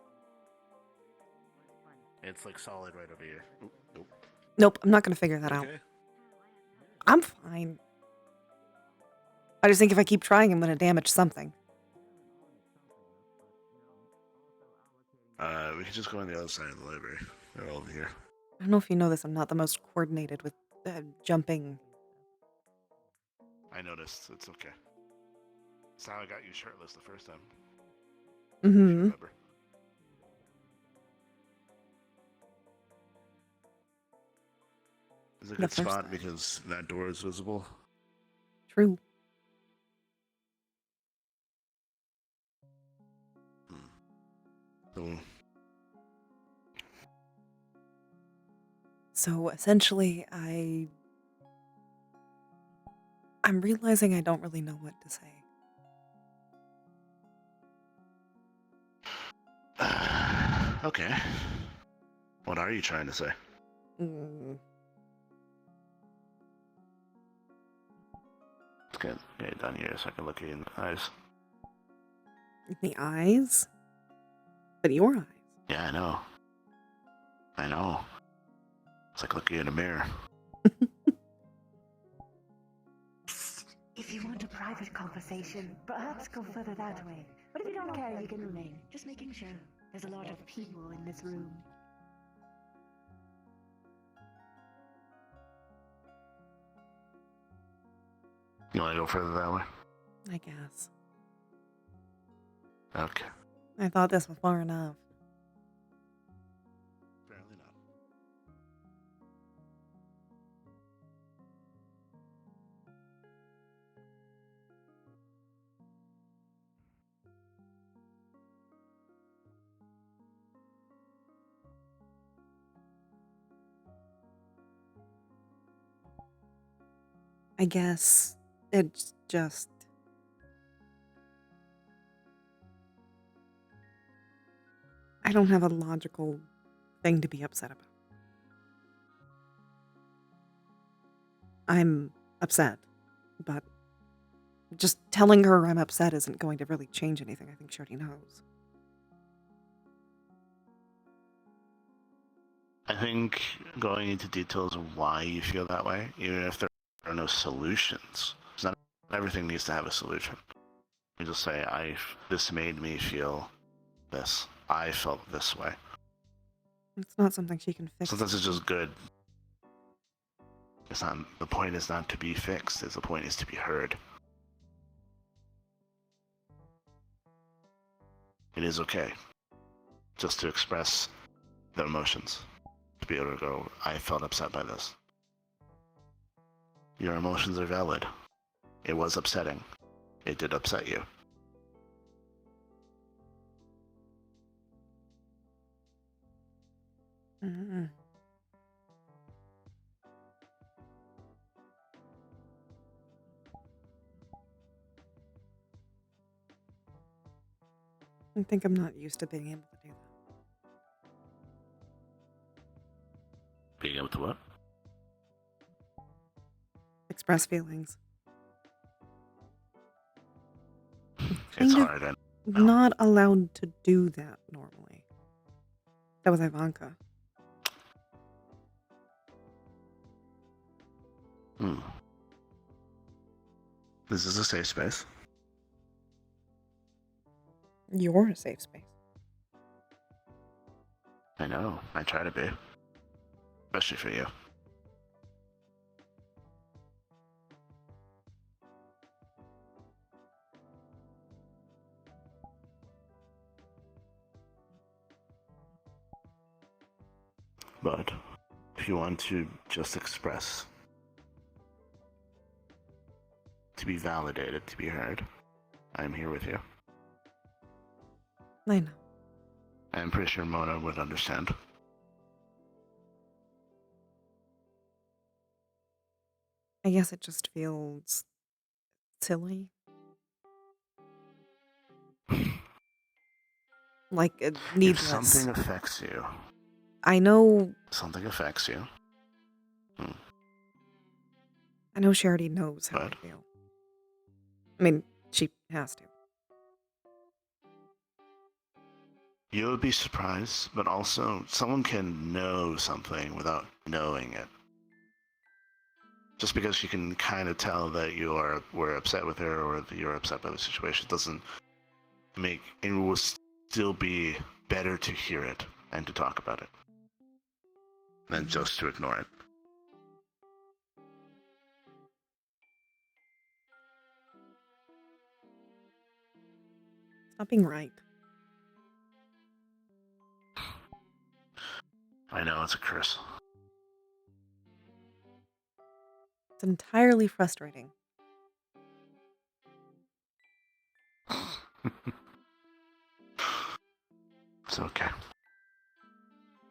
It's like solid right over here. Oop, nope. Nope, I'm not gonna figure that out. Okay. I'm fine. I just think if I keep trying, I'm gonna damage something. We can just go on the other side of the library. They're all over here. I don't know if you know this, I'm not the most coordinated with jumping. I noticed. It's okay. It's how I got you shirtless the first time. Mm-hmm. Remember. It's a The good first spot time. because that door is visible. True. So, So essentially, I'm realizing I don't really know what to say. okay. What are you trying to say? Mm, Let's get it done here so I can look you in the eyes. the eyes? But your eyes. Yeah, I know. I know. It's like looking in a mirror. If you want a private conversation, perhaps go further that way. But if you don't care, you can remain. Just making sure. There's a lot of people in this room. You want to go further that way? I guess. Okay. I thought this was far enough. Apparently not. I guess it's just. I don't have a logical thing to be upset about. I'm upset, but just telling her I'm upset isn't going to really change anything. I think she already knows. I think going into details of why you feel that way, even if there are no solutions, 'cause not everything needs to have a solution. You just say, this made me feel this. I felt this way. It's not something she can fix. Sometimes it's just good. It's not. The point is not to be fixed. The point is to be heard. It is okay just to express the emotions. To be able to go, I felt upset by this. Your emotions are valid. It was upsetting. It did upset you. Mm-mm. I think I'm not used to being able to do that. Being able to what? Express feelings. It's Kind of hard. not allowed to do that normally. That was Ivanka. This is a safe space. You're a safe space. I know. I try to be. Especially for you. But if you want to just express, to be validated, to be heard, I'm here with you. I know. I'm pretty sure Mona would understand. I guess it just feels silly. Like needless. If something affects you. I know. Something affects you. I know she already knows how I feel. I mean, she has to. You would be surprised, but also someone can know something without knowing it. Just because she can kind of tell that were upset with her or that you're upset by the situation doesn't make it will still be better to hear it and to talk about it than just to ignore it. It's not being right. I know, it's a curse. It's entirely frustrating. It's okay.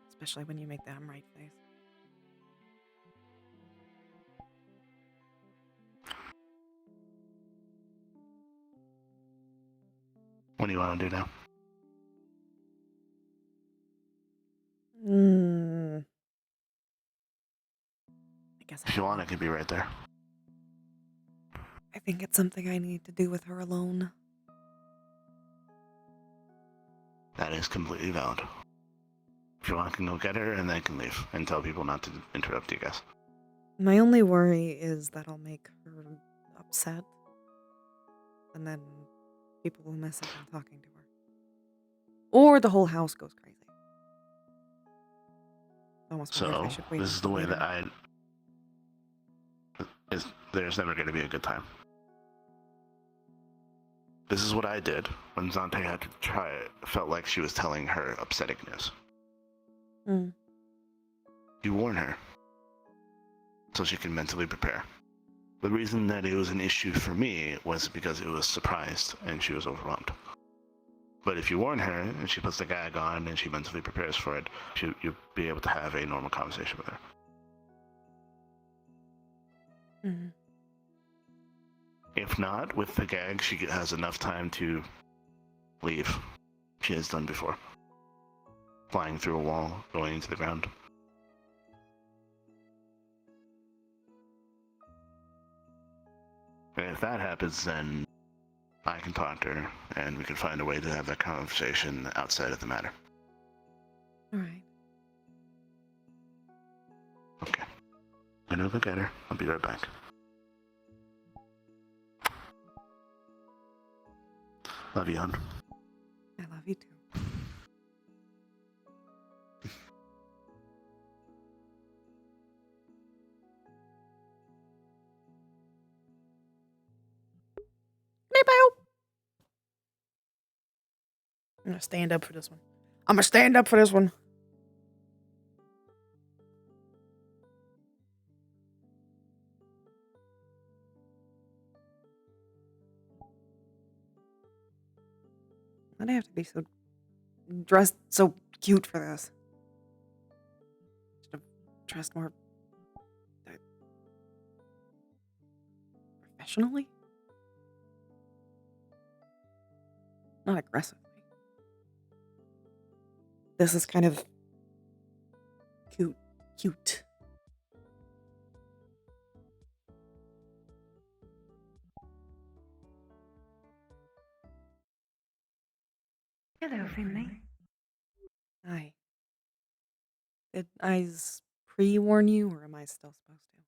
Especially when you make the I'm right face. What do you want to do now? I guess if you want, I can be right there. I think it's something I need to do with her alone. That is completely valid. If you want, I can go get her and then I can leave and tell people not to interrupt you guys. My only worry is that I'll make her upset. And then people will miss out on talking to her. Or the whole house goes crazy. I almost wonder if I So, should wait this is the until way later. that there's never going to be a good time. This is what I did when Zante had to felt like she was telling her upsetting news. You warn her so she can mentally prepare. The reason that it was an issue for me was because it was surprised and she was overwhelmed. But if you warn her and she puts the gag on and she mentally prepares for it, you'll be able to have a normal conversation with her. If not, with the gag, she has enough time to leave. She has done before. Flying through a wall, going into the ground. And if that happens, then I can talk to her, and we can find a way to have that conversation outside of the matter. Alright. Okay. I'm gonna go get her. I'll be right back. Love you, hon. I love you too. I'm gonna stand up for this one. I'm gonna stand up for this one. Why'd I have to be so dressed so cute for this? Should have dressed more professionally? Not aggressively. This is kind of cute. Hello, Finley. Hi. Did Eyes pre-warn you, or am I still supposed to?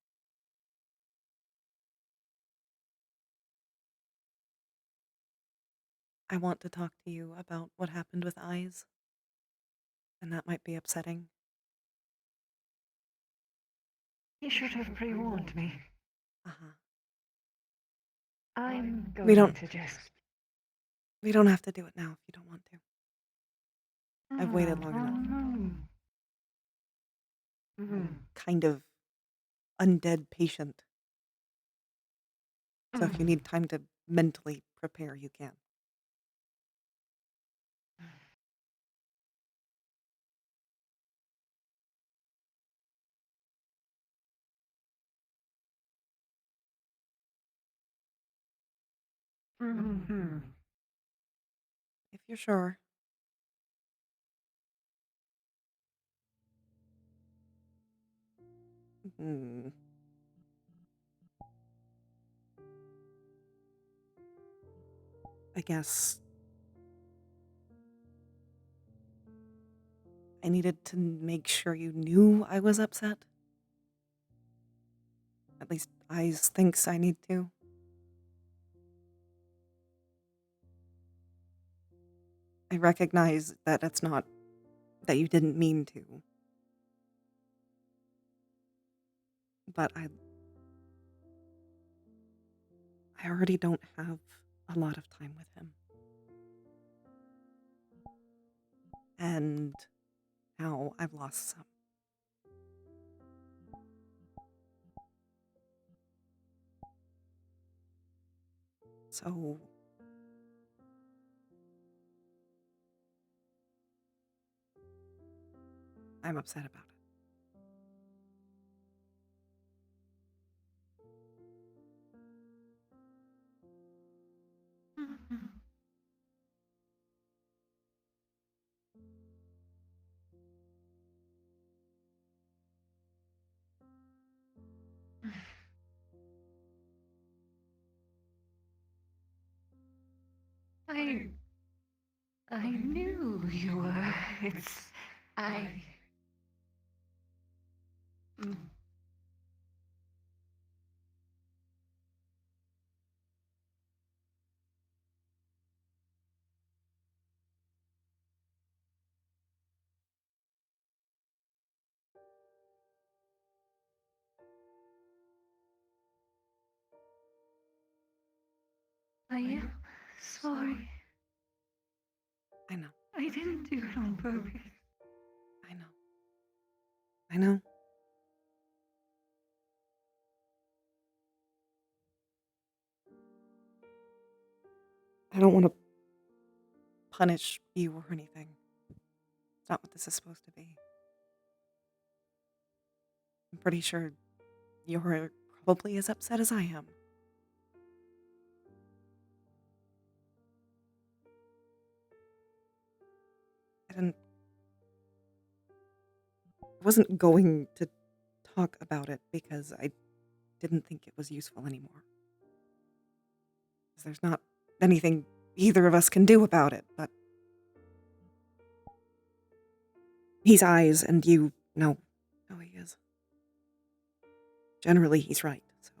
I want to talk to you about what happened with Eyes, and that might be upsetting. You should have pre-warned me. Uh-huh. I'm We going don't to just... we don't have to do it now if you don't want to. I've waited long enough. Kind of undead patient. So if you need time to mentally prepare, you can. If you're sure. I guess I needed to make sure you knew I was upset. At least Eyes thinks I need to. I recognize that it's not that you didn't mean to. But I already don't have a lot of time with him. And now I've lost some. So I'm upset about it. I knew you were. I... I am sorry. I know. I didn't do it on purpose. I know. I don't want to punish you or anything. It's not what this is supposed to be. I'm pretty sure you're probably as upset as I am. I wasn't going to talk about it because I didn't think it was useful anymore. Because there's not anything either of us can do about it, but he's Eyes and you know how he is. Generally, he's right, so.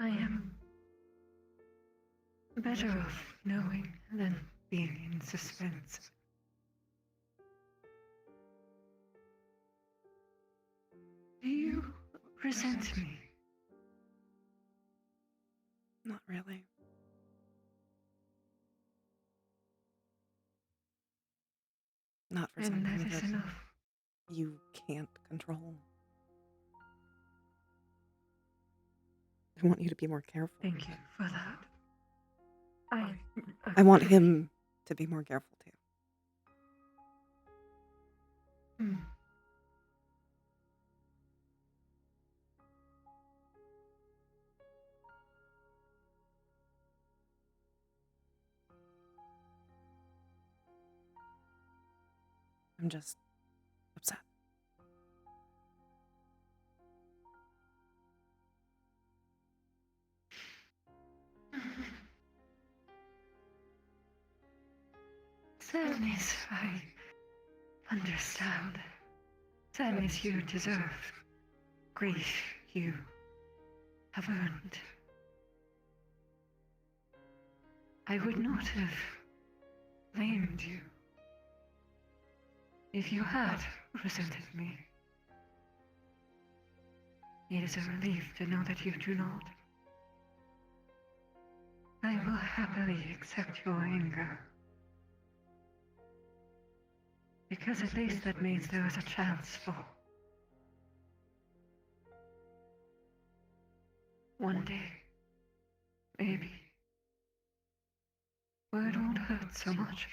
I am better off knowing than being in suspense. Do you resent me? Not really. not for And something that is that enough. you can't control. I want you to be more careful. Thank you for that. I want him to be more careful too. Hmm. I'm just upset. Sadness, I understand. Sadness you deserve. Grief you have earned. I would not have blamed you if you had resented me. It is a relief to know that you do not. I will happily accept your anger. Because at least that means there is a chance for one day, maybe, where it won't hurt so much.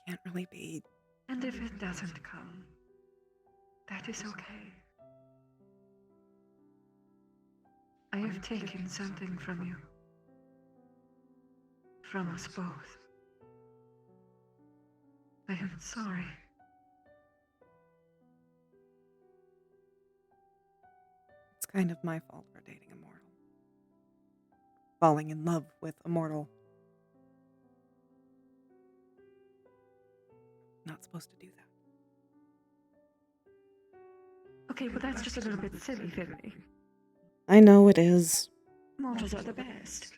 I can't really be. And if it doesn't come, that is okay. I have taken something from you. From us both. I am sorry. It's kind of my fault for dating a mortal. Falling in love with a mortal. Not supposed to do that. Okay, well that's just a little bit silly, Finley. I know it is. Mortals are the best.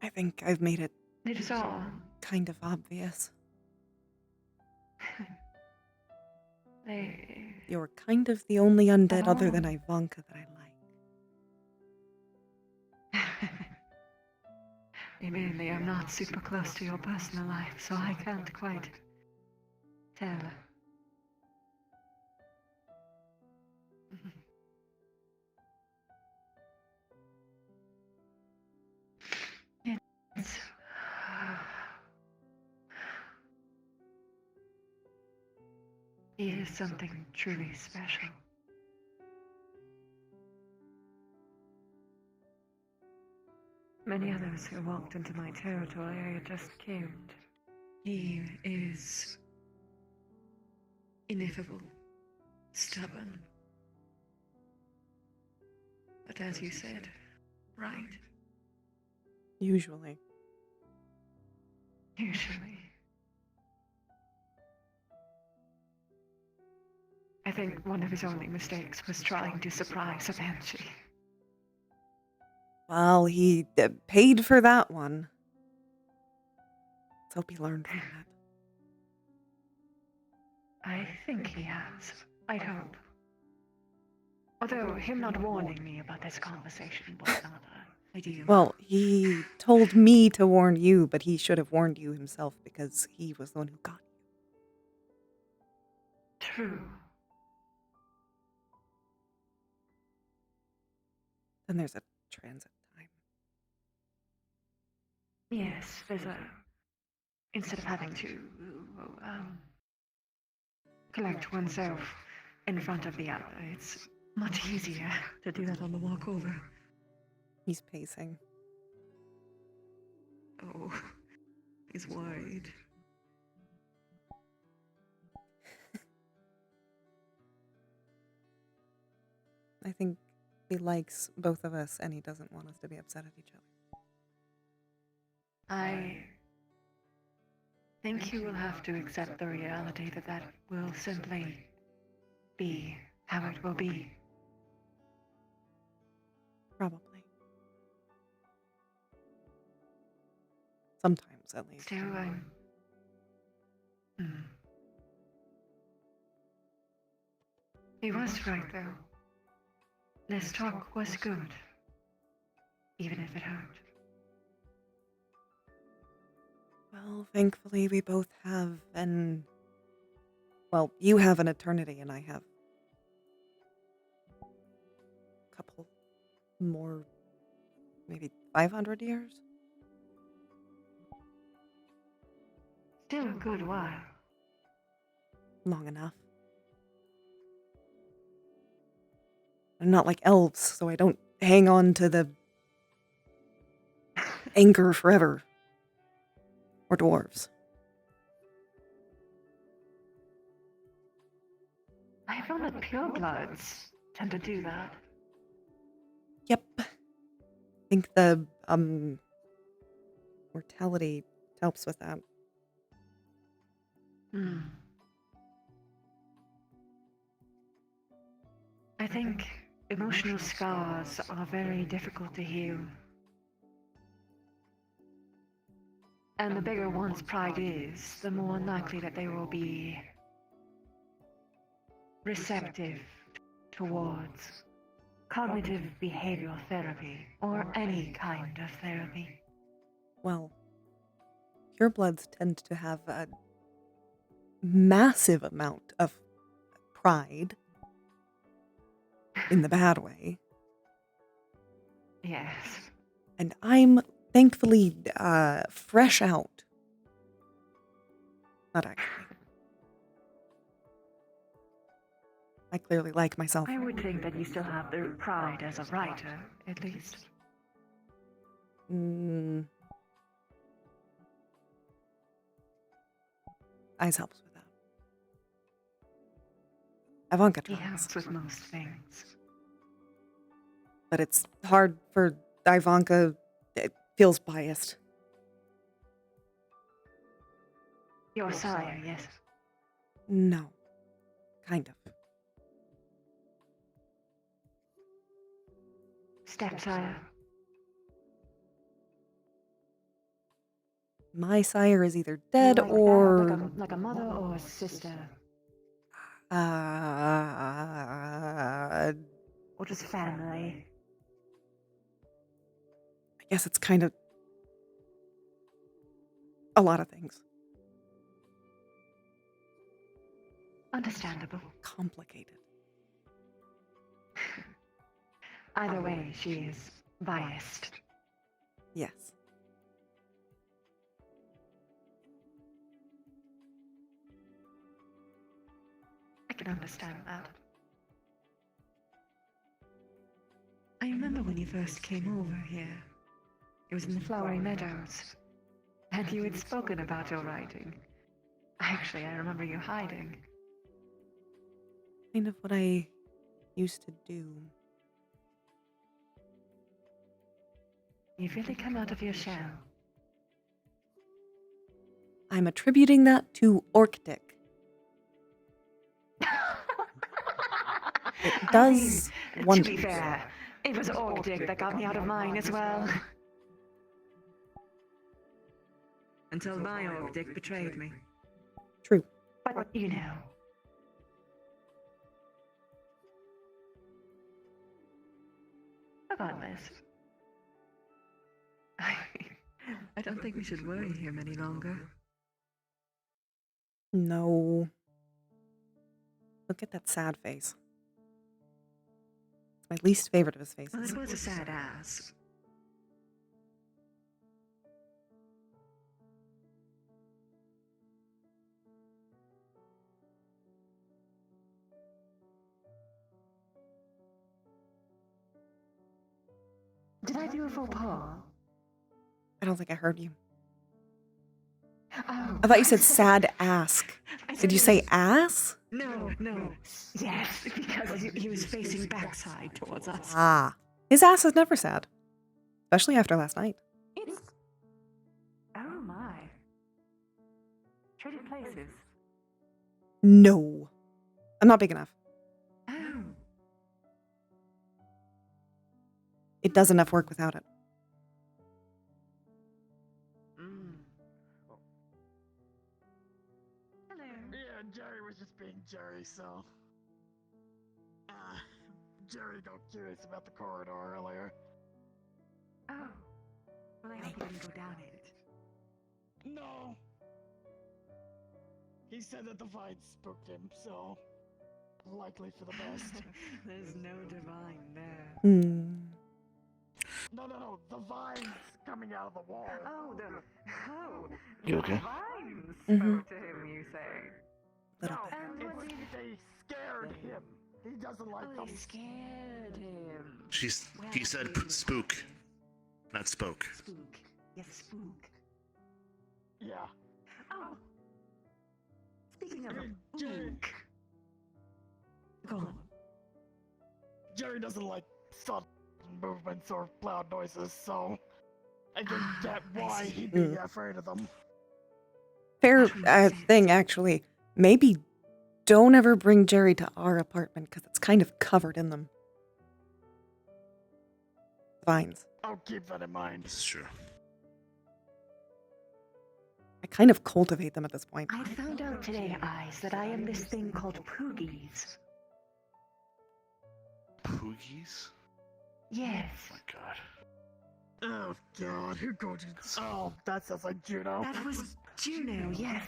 I think I've made it It is all. kind of obvious. You're kind of the only undead other than Ivanka that I like. Admittedly, I'm not super close to your personal life, so I can't quite tell. It's... It is something truly special. Many others who walked into my territory I had just killed. He is ineffable, stubborn. But as you said, right. Usually. Usually. I think one of his only mistakes was trying to surprise a banshee. Well, he paid for that one. Let's hope he learned from that. I think he has. I'd hope. Although him not warning me about this conversation was not ideal. Well, he told me to warn you, but he should have warned you himself because he was the one who got you. True. Then there's a transit time. Yes, there's a... Instead of having to... collect oneself in front of the other, it's much easier to do that on the walk over. He's pacing. Oh, he's worried. I think he likes both of us and he doesn't want us to be upset at each other. I think you will have to accept the reality that that will simply be how it will be. Probably. Sometimes, at least. Still, He was right, though. This talk was good, even if it hurt. Well, thankfully we both have well, you have an eternity and I have a couple more, maybe 500 years? Still a good while. Long enough. I'm not like elves, so I don't hang on to the anchor forever. Or dwarves. I found that purebloods tend to do that. Yep. I think the mortality helps with that. I think emotional scars are very difficult to heal. And the bigger one's pride is, the more likely that they will be receptive towards cognitive behavioral therapy or any kind of therapy. Well, purebloods tend to have a massive amount of pride. In the bad way. Yes. And I'm thankfully fresh out. Not actually. I clearly like myself. I would think that you still have the pride as a writer, at least. Ice helps with that. Ivanka He tries. helps with most things. But it's hard for Ivanka. It feels biased. Your sire, yes. No. Kind of. Stepsire. My sire is either dead or... like a mother or a sister. Or just family. I guess it's kind of a lot of things. Understandable. Complicated. Either way, she is biased. Yes. I can understand that. I remember when you first came over here. It was in the Flowery Meadows. And you had spoken about your writing. Actually, I remember you hiding. Kind of what I used to do. You've really come out of your shell. I'm attributing that to Orctic. It does wonders. To be fair, it was Orctic that got me out of mine as well. Until my Orctic betrayed me. True. But you know. Regardless. I don't think we should worry him any longer. No. Look at that sad face. It's my least favorite of his faces. Well, it was a sad ass. Did I do a faux pas? I don't think I heard you. Oh. I thought you said sad ask. Did you say ass? No. Yes, because he was facing backside towards us. Ah. His ass is never sad. Especially after last night. It's... Oh my. Traded places. No. I'm not big enough. Oh. It does enough work without it. Yeah, Jerry was just being Jerry, so. Jerry got curious about the corridor earlier. Oh. Well, I hope you didn't go down it. No. He said that the vines spooked him, so likely for the best. There's no divine there. No, the vines coming out of the wall. Oh, You okay? vines Mhm. spoke to him, you say? Little No, bit. And what did they scared him. He doesn't like them. they scared him. He said spook, not spoke. Spook. Yes, spook. Yeah. Oh. Speaking of a Jerry, spook. Go on. Jerry doesn't like sudden movements or loud noises, so I can get why he'd be afraid of them. Fair thing, actually. Maybe don't ever bring Jerry to our apartment because it's kind of covered in them. Vines. I'll keep that in mind. This is true. I kind of cultivate them at this point. I found out today, Eyes, that I am this thing called Poogies. Poogies? Yes. Oh my god. Oh god, who goes? Oh, that sounds like Juno. That was Juno, yes.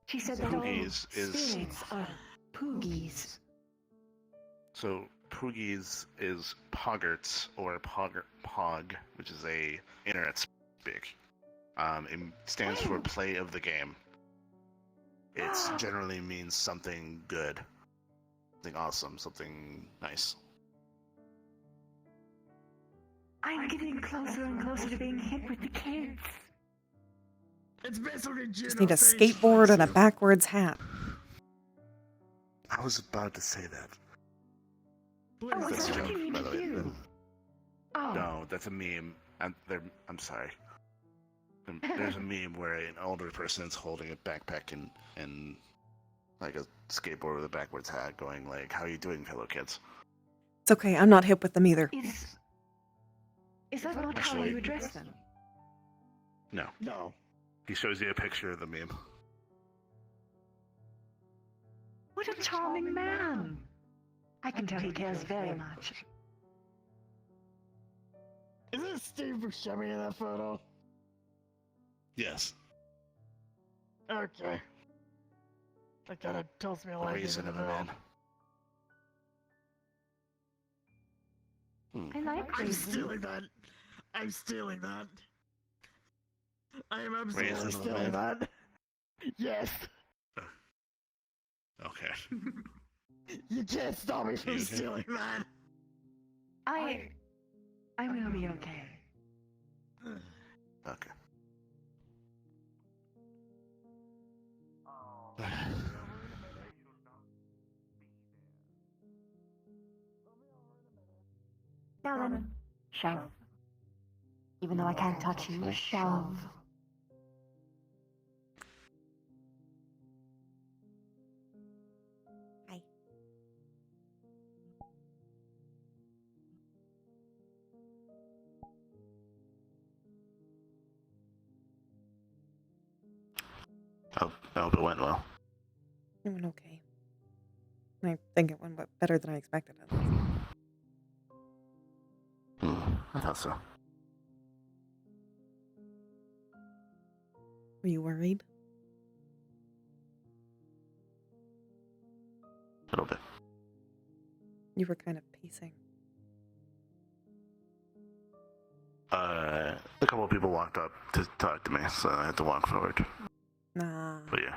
She said that all Poogies is- spirits are Poogies. So Poogies is Poggerts or Pog, which is a internet speak. It stands for play of the game. It generally means something good, something awesome, something nice. I'm getting closer and closer to being hit with the kids. It's basically Juno. Just need a skateboard and a backwards hat. I was about to say that. Oh, That's I a thought joke, you by the way. you. Oh. No, that's a meme. I'm sorry. There's a meme where an older person is holding a backpack and like a skateboard with a backwards hat, going like, "How are you doing, fellow kids?" It's okay, I'm not hip with them either. Is that not how you address them? No. No. He shows you a picture of the meme. What a charming man. I can tell he cares very much. Is it Steve Buscemi in that photo? Yes. Okay. That kind of tells me a lot. Raisin of a man. I like I'm raisin. stealing that. I'm stealing that. I am absolutely Raisin of a stealing man. that. Yes. Okay. You can't stop me from You okay? stealing that. I will be okay. Okay. Now then, shove. Even though I can't touch you, shove. Hi. I hope it went well. It went okay. I think it went better than I expected. I thought so. Were you worried? A little bit. You were kind of pacing. A couple of people walked up to talk to me, so I had to walk forward. Nah. But yeah.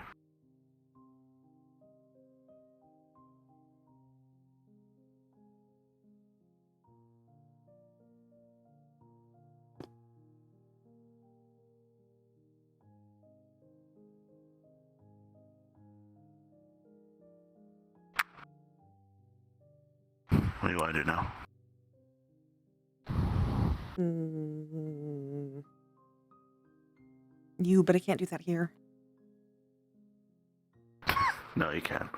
What do you want to do now? You, but I can't do that here. No, you can't.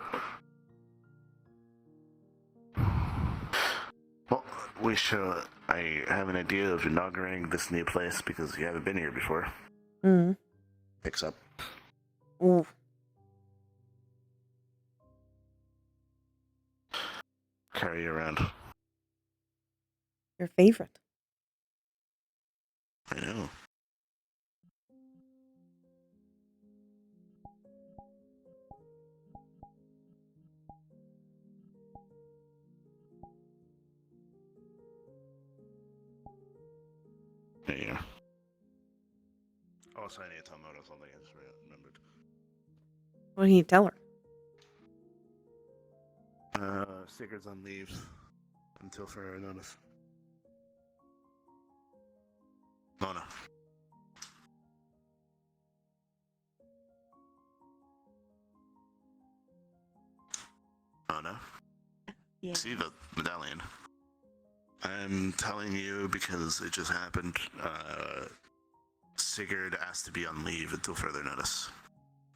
Well, we should. I have an idea of inaugurating this new place because you haven't been here before. Picks up. Ooh. carry you around. Your favorite. I know. There you are. Also, I need to tell Mona something I just remembered. What did he tell her? Sigurd's on leave until further notice. Mona. Mona? Yeah. See the medallion? I'm telling you because it just happened. Sigurd asked to be on leave until further notice.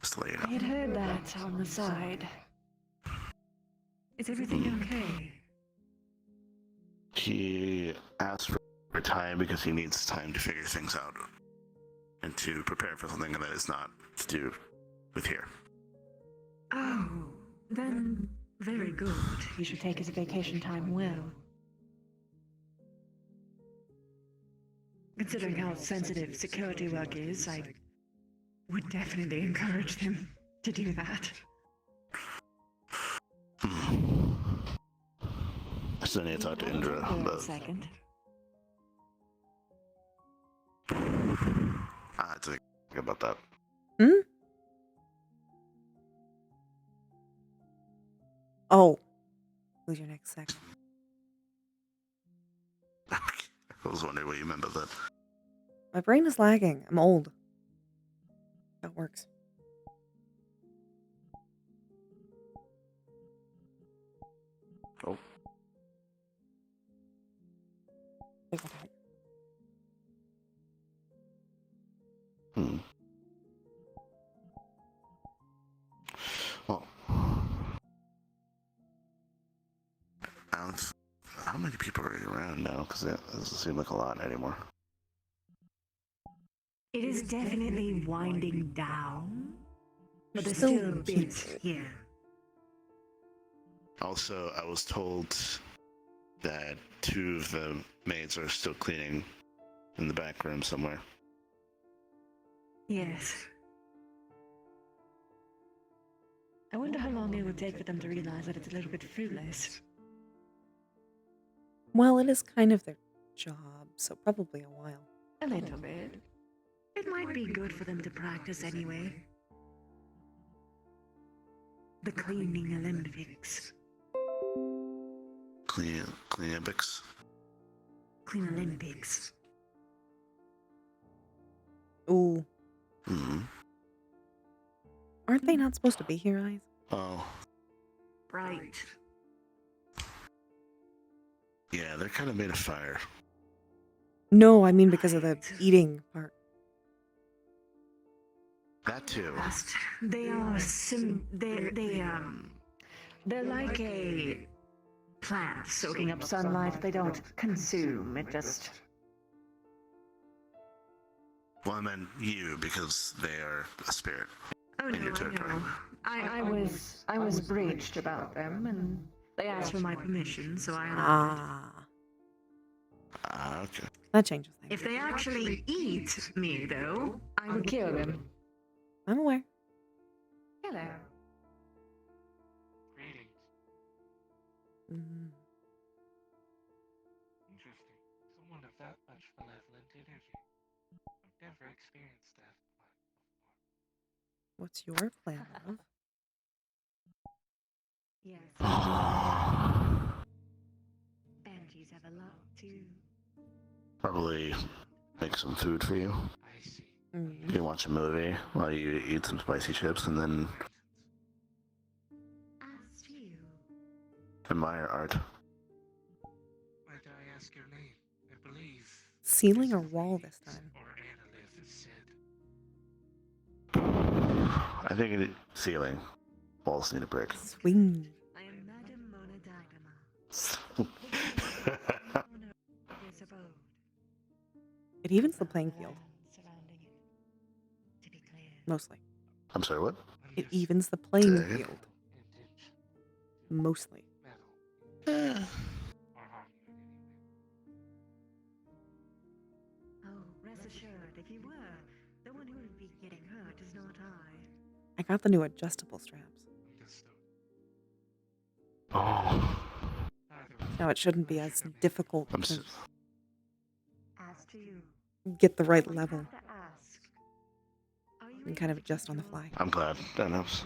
Just to let you know. I had heard that on the side. Is everything okay? He asked for time because he needs time to figure things out and to prepare for something that is not to do with here. Oh, then very good. He should take his vacation time well. Considering how sensitive security work is, I would definitely encourage them to do that. I still need to talk to Indra, but Second. I had to think about that. Hmm? Oh. Who's your next second? I was wondering what you meant by that. My brain is lagging. I'm old. That works. Oh. Figure it out. Well, Alex, how many people are around now? Because it doesn't seem like a lot anymore. It is definitely winding down, but there's Still still a bit here. Also, I was told that 2 of the maids are still cleaning in the back room somewhere. Yes. I wonder how long it would take for them to realize that it's a little bit fruitless. Well, it is kind of their job, so probably a while. A little bit. It might be good for them to practice anyway. The cleaning Olympics. Olympics? Clean Olympics. Ooh. Hmm. Aren't they not supposed to be here, Eyes? Oh. Right. Yeah, they're kind of made of fire. No, I mean because of the eating part. That too. They are they're like a plant soaking up sunlight. They don't consume, it just... Well, I meant you because they are a spirit. Oh in no, your I territory. know. I was breached about them, and they asked for my permission, so I allowed it. Okay. That changes things. If they actually eat me, though, I would kill them. I'm aware. Hello. Greetings. Mm. Interesting. Someone of that much malevolent energy. I've never experienced that before. What's your plan, love? Yes. Banshees have a lot too. Probably make some food for you. I see. Mm. You can watch a movie while you eat some spicy chips and then As you. admire art. Might I ask your name? I believe. Ceiling or wall this time? Or Annalith is said. I think it ceiling. Walls need a brick. Swing. I am Madame Mona Dagama. His abode. It evens the playing field. Surrounding it. To be clear. Mostly. I'm sorry, what? It evens the playing Say it again? field. Mostly. Oh, rest assured, if you were, the one who would be getting hurt is not I. I got the new adjustable straps. Oh. Now it shouldn't be as difficult I'm to s- As to you, get the right level. have to ask. Are you You can kind of adjust on the fly. I'm glad that helps.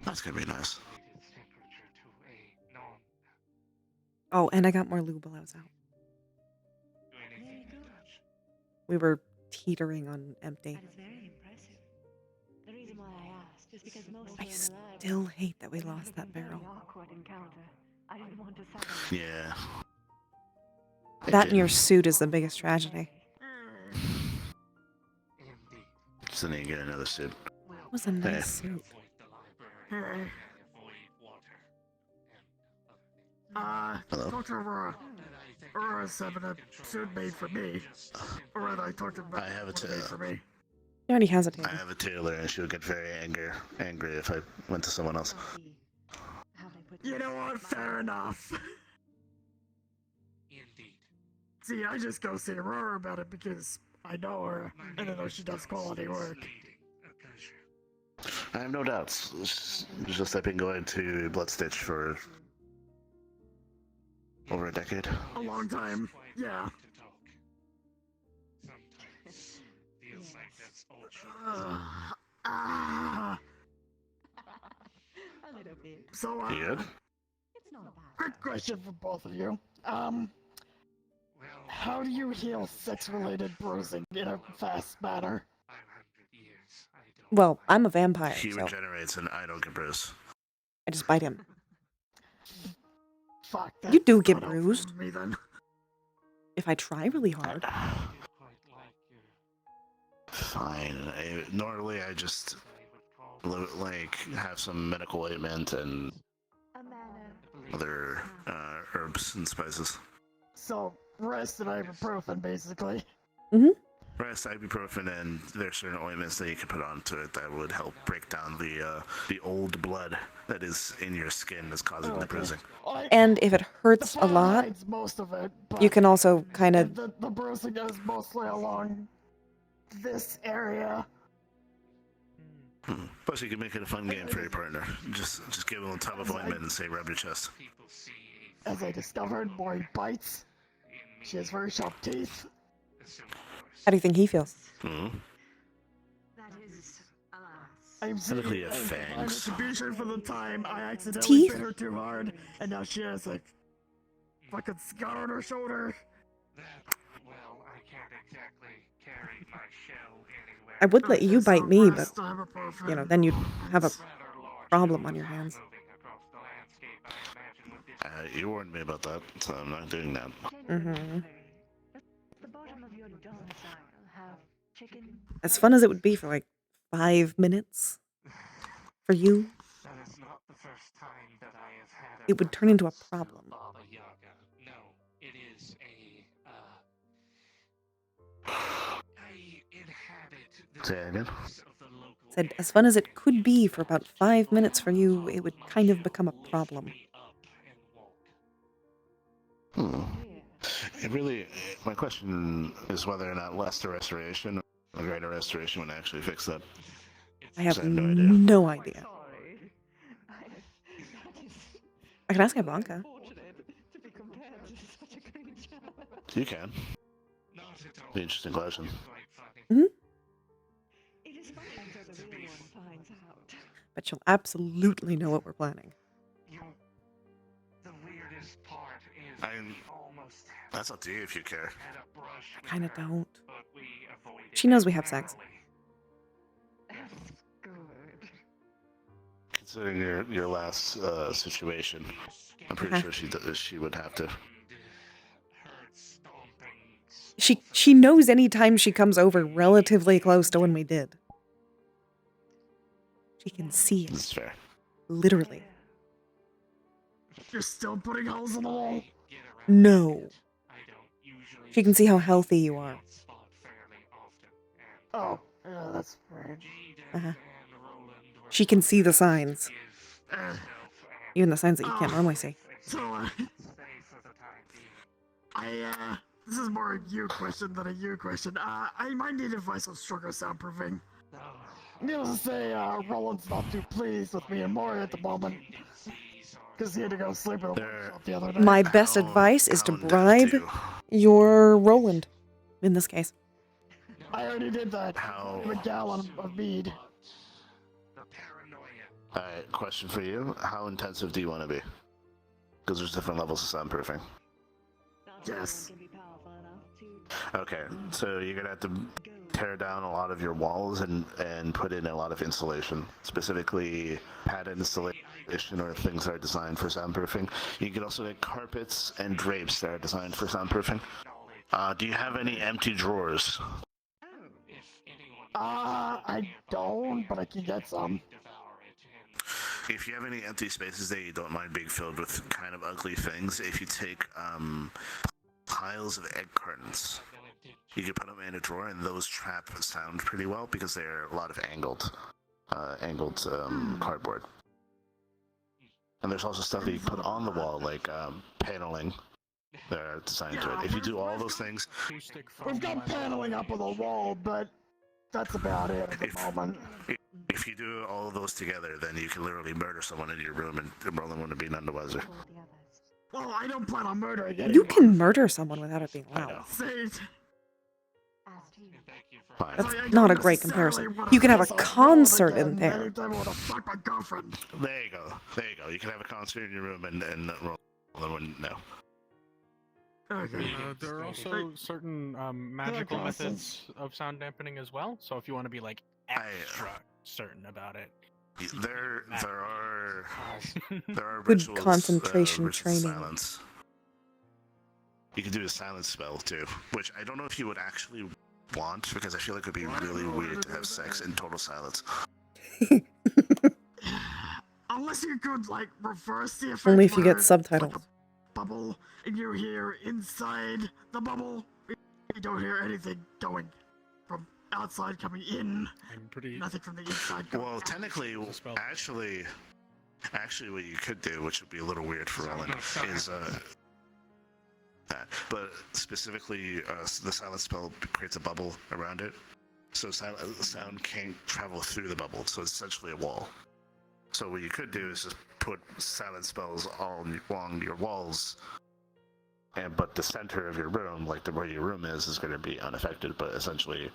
That's gonna be nice. Oh, and I got more lube while I was out. Very good. We were teetering on empty. That is very impressive. The reason why I asked is because most I were in the lab. still hate that we It would lost have that been a barrel. very awkward encounter. I didn't want to settle. Yeah. That in your suit is the biggest tragedy. So then you get another suit. It was a nice suit. Hello? Dr. Aurora. Aurora's having a suit made for me. Or rather, I talked about I have a one made for me. He already has a I tailor. have a tailor, and she would get very angry if I went to someone else. You know what? Fair enough. See, I just go see Aurora about it because I know her, and I know she does quality work. I have no doubts. It's just I've been going to Blood Stitch for over a decade. A long time, yeah. A little bit. So, You good? It's not bad. quick question for both of you. How do you heal sex-related bruising in a fast manner? Well, I'm a vampire, He so regenerates, and I don't get bruised. I just bite him. Fuck, You do that's get not helpful bruised. for me then. If I try really hard. Fine. Normally, I just like have some medical ointment and other herbs and spices. So, rest and ibuprofen, basically. Rest, ibuprofen, and there's certain ointments that you can put onto it that would help break down the old blood that is in your skin that's causing the bruising. And if it hurts a lot, Hides most of it, but you can also kind of the bruising is mostly along this area. Plus, you can make it a fun game for your partner. Just give them a tub of ointment and say, rub your chest. As I discovered, Mori bites. She has very sharp teeth. How do you think he feels? Mm-hmm. That is, alas. I'm Technically, you have my fangs. retribution for the time I accidentally Teeth? bit her too hard, and now she has a fucking scar on her shoulder. Well, I can't exactly carry my shell anywhere. I would let you bite me, but Rest, ibuprofen. you know, then you'd have a problem on your hands. You warned me about that, so I'm not doing that. Mm-hmm. The bottom of your domicile have chicken. As fun as it would be for like 5 minutes for you, That is not the first time that I have had it would turn into a problem. Baba Yaga. No, it is a I inhabit the Say that again? of the local Said as fun as it could be for about 5 minutes for you, it would kind of become a problem. It really, my question is whether or not lesser restoration or greater restoration would actually fix that. I have no idea. no idea. I can ask Ivanka. You can. The interesting question. Mm-hmm. It is fun until the real one finds out. But she'll absolutely know what we're planning. The weirdest part is almost That's up to you if you care. had a brush I kind of don't. but we avoided She knows we have sex. That's good. Considering your last situation, I'm pretty sure she would have to. She knows anytime she comes over relatively close to when we did. She can see That's it. fair. Literally. You're still putting holes in the wall? No. She can see how healthy you are. Oh, yeah, that's right. Uh-huh. She can see the signs. Even the signs that you can't normally see. So, this is more a you question than a you question. I might need advice on stronger soundproofing. Needless to say, Roland's not too pleased with me and Maury at the moment. Because he had to go sleep in the workshop the other day. My best advice is to bribe your Roland, in this case. I already did that. Give a gallon of mead. Alright, question for you. How intensive do you want to be? Because there's different levels of soundproofing. Yes. Okay, so you're gonna have to tear down a lot of your walls and put in a lot of insulation, specifically padded insulation or things that are designed for soundproofing. You can also get carpets and drapes that are designed for soundproofing. Do you have any empty drawers? I don't, but I can get some. If you have any empty spaces that you don't mind being filled with kind of ugly things, if you take piles of egg cartons, you can put them in a drawer, and those trap sound pretty well because they're a lot of angled cardboard. And there's also stuff that you put on the wall, like paneling. They're designed to it. If you do all those things, We've got paneling up on the wall, but that's about it at the moment. if you do all of those together, then you can literally murder someone in your room, and Roland wouldn't be none the wiser. Well, I don't plan on murdering anyone. You can murder someone without it being loud. Fine. That's not a great comparison. You can have a concert in there. Anytime I want to fuck my girlfriend. There you go. There you go. You can have a concert in your room, and Roland wouldn't know. Okay. There are also certain magical methods of sound dampening as well. So if you want to be like extra certain about it, there are Good rituals, concentration rituals of training. silence. You can do a silence spell too, which I don't know if you would actually want, because I feel like it would be really weird to have sex in total silence. Unless you could, like, reverse the effect. Only if you where get subtitles. it's like a bubble, and you hear inside the bubble. You don't hear anything going from outside coming in. Nothing from the inside coming Well, out. technically, actually, what you could do, which would be a little weird for Roland, is but specifically, the silence spell creates a bubble around it, so sound can't travel through the bubble. So it's essentially a wall. So what you could do is just put silence spells all along your walls, but the center of your room, like where your room is going to be unaffected. But essentially,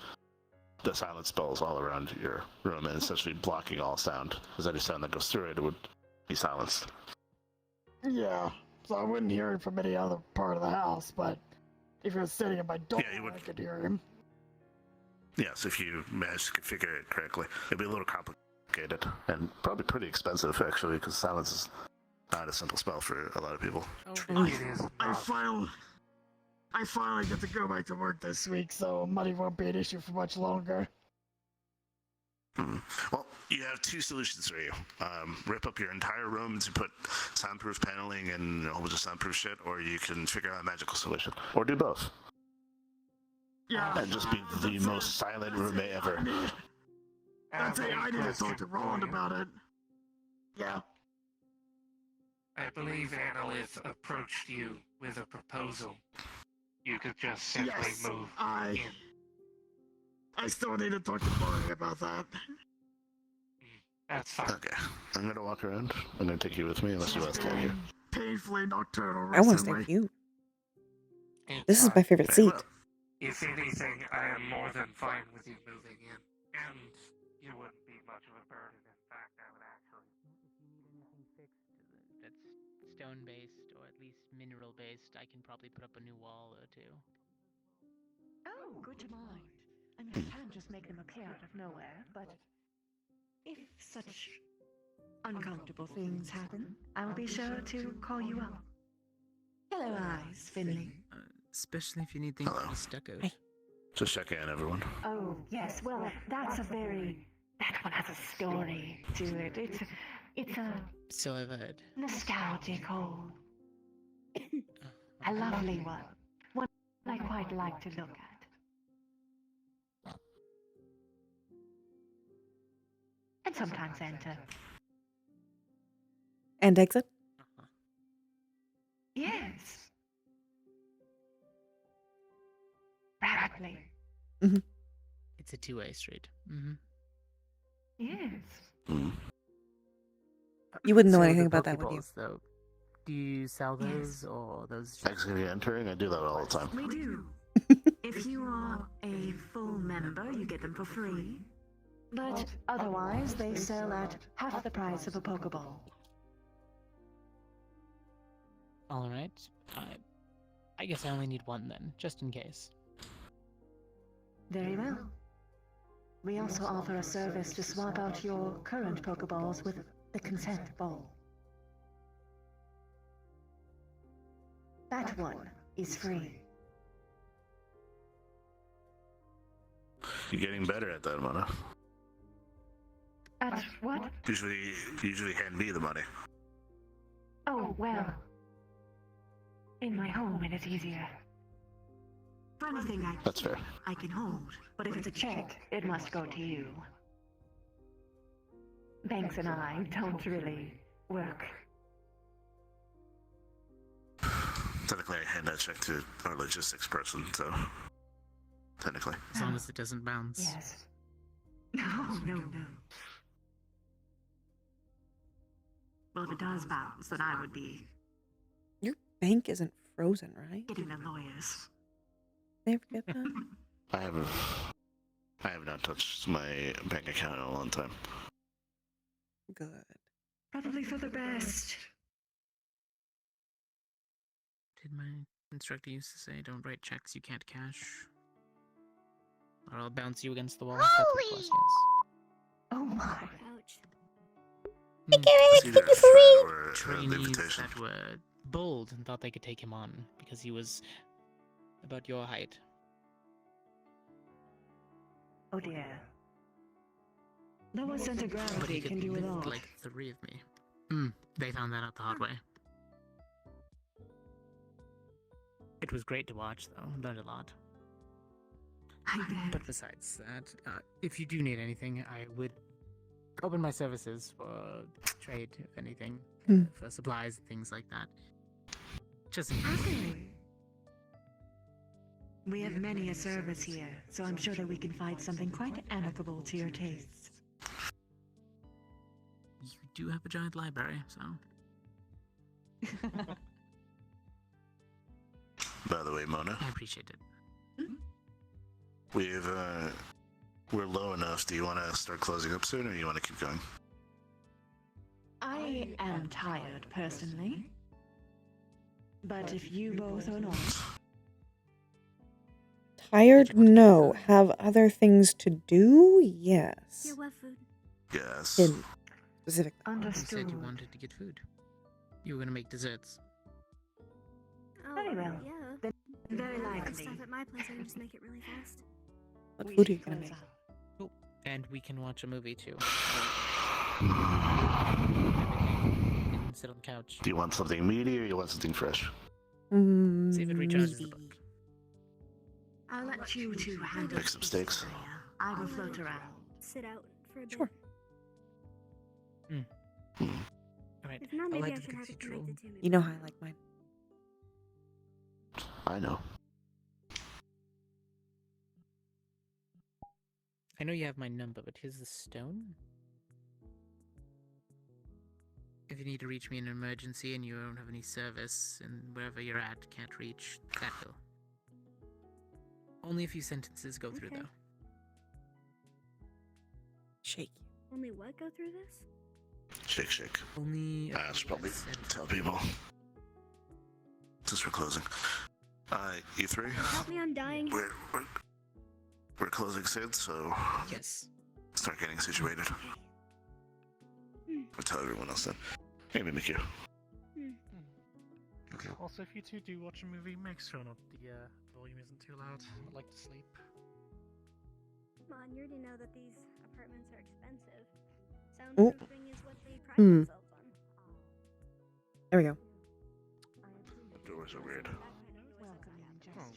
the silence spells all around your room and essentially blocking all sound, because any sound that goes through it would be silenced. Yeah, so I wouldn't hear it from any other part of the house, but if he was sitting at my door, I could hear him. Yes, if you manage to configure it correctly. It'd be a little complicated and probably pretty expensive, actually, because silence is not a simple spell for a lot of people. I finally get to go back to work this week, so money won't be an issue for much longer. Well, you have two solutions for you. Rip up your entire room to put soundproof paneling and a whole bunch of soundproof shit, or you can figure out a magical solution. Or do both. Yeah. And just be the most silent roommate ever. That's it, I need to talk to Roland about it. Yeah. I believe Annalith approached you with a proposal. You could just simply Yes, move I still need to talk to Maury about that. That's fine. Okay. I'm gonna walk around. I'm gonna take you with me unless you want to stay here. Painfully nocturnal I want to stay recently. with you. This is my favorite seat. If anything, I am more than fine with you moving in. And you wouldn't be much of a burden. In fact, I would actually. that's stone based or at least mineral based, I can probably put up a new wall or two. Oh, good mind. I mean, I can't just make them appear out of nowhere, but if such uncomfortable things happen, I'll be sure to call you up. Hello, Eyes, Finley. Especially if you need things to be stuccoed. Just check in, everyone. Oh, yes, well, that one has a story to it. It's a So I've heard. nostalgic old, a lovely one. One I quite like to look at. And sometimes enter. And exit? Yes. Rapidly. It's a two-way street. Mm-hmm. Yes. You wouldn't know So anything the about that, would you? Pokeballs, though. Do you sell those or those? Exiting and entering, I do that all the time. We do. If you are a full member, you get them for free. But otherwise, they sell at half the price of a Pokeball. All right. I guess I only need one then, just in case. Very well. We also offer a service to swap out your current Pokeballs with the consent ball. That one is free. You're getting better at that, Mona. At what? Usually hand me the money. Oh, well. In my home, it is easier. For anything That's fair. I can hold, but if it's a check, it must go to you. Banks and I don't really work. Technically, I hand that check to our logistics person, so technically. As long as it doesn't bounce. Yes. No. Well, if it does bounce, then I would be Your bank isn't frozen, right? getting the lawyers. They ever get that? I have not touched my bank account in a long time. Good. Probably for the best. Did my instructor used to say, don't write checks you can't cash? Or I'll bounce you against the wall. Holy! Oh my. Ouch. It's either a threat or an Trainees invitation. that were bold and thought they could take him on because he was about your height. Oh dear. Lower center But gravity he can could do it lift all. like 3 of me. They found that out the hard way. It was great to watch, though. Learned a lot. But besides that, if you do need anything, I would open my services for trade, if anything, for supplies, things like that. Just in case. We have many a service here, so I'm sure that we can find something quite amicable to your tastes. You do have a giant library, so. By the way, Mona, I appreciate it. we're low enough. Do you want to start closing up soon, or do you want to keep going? I am tired, personally. But if you both are not... Tired? No. Have other things to do? Yes. Yeah, what food? Yes. Didn't specifically. You said you wanted to get food. You were gonna make desserts. Oh, Very well. Yeah. Very I have likely. stuff at my place. I can just make it really fast. What food are you gonna make? Oh, and we can watch a movie too. And sit on the couch. Do you want something meaty or you want something fresh? See if it recharges the book. I'll let you two handle Pick some steaks. I will float around. Sit out for a bit. Sure. Alright, If not, I'll maybe head I to should the have it cathedral. connected to me. You know how I like mine. I know. I know you have my number, but here's the stone. If you need to reach me in an emergency and you don't have any service and wherever you're at can't reach, that will. Only a few sentences go through, Okay. though. Shaky. Only what go through this? Shake. Only. I should probably tell people. Since we're closing. You three? Help me, I'm dying. We're closing soon, so Yes. start getting situated. I'll tell everyone else then. Maybe make you. Also, if you two do watch a movie, make sure not the volume isn't too loud. I'd like to sleep. Come on, you already know that these apartments are expensive. Oh. Soundproofing is what they pride Hmm. themselves on. There we go. The doors are weird. Oh,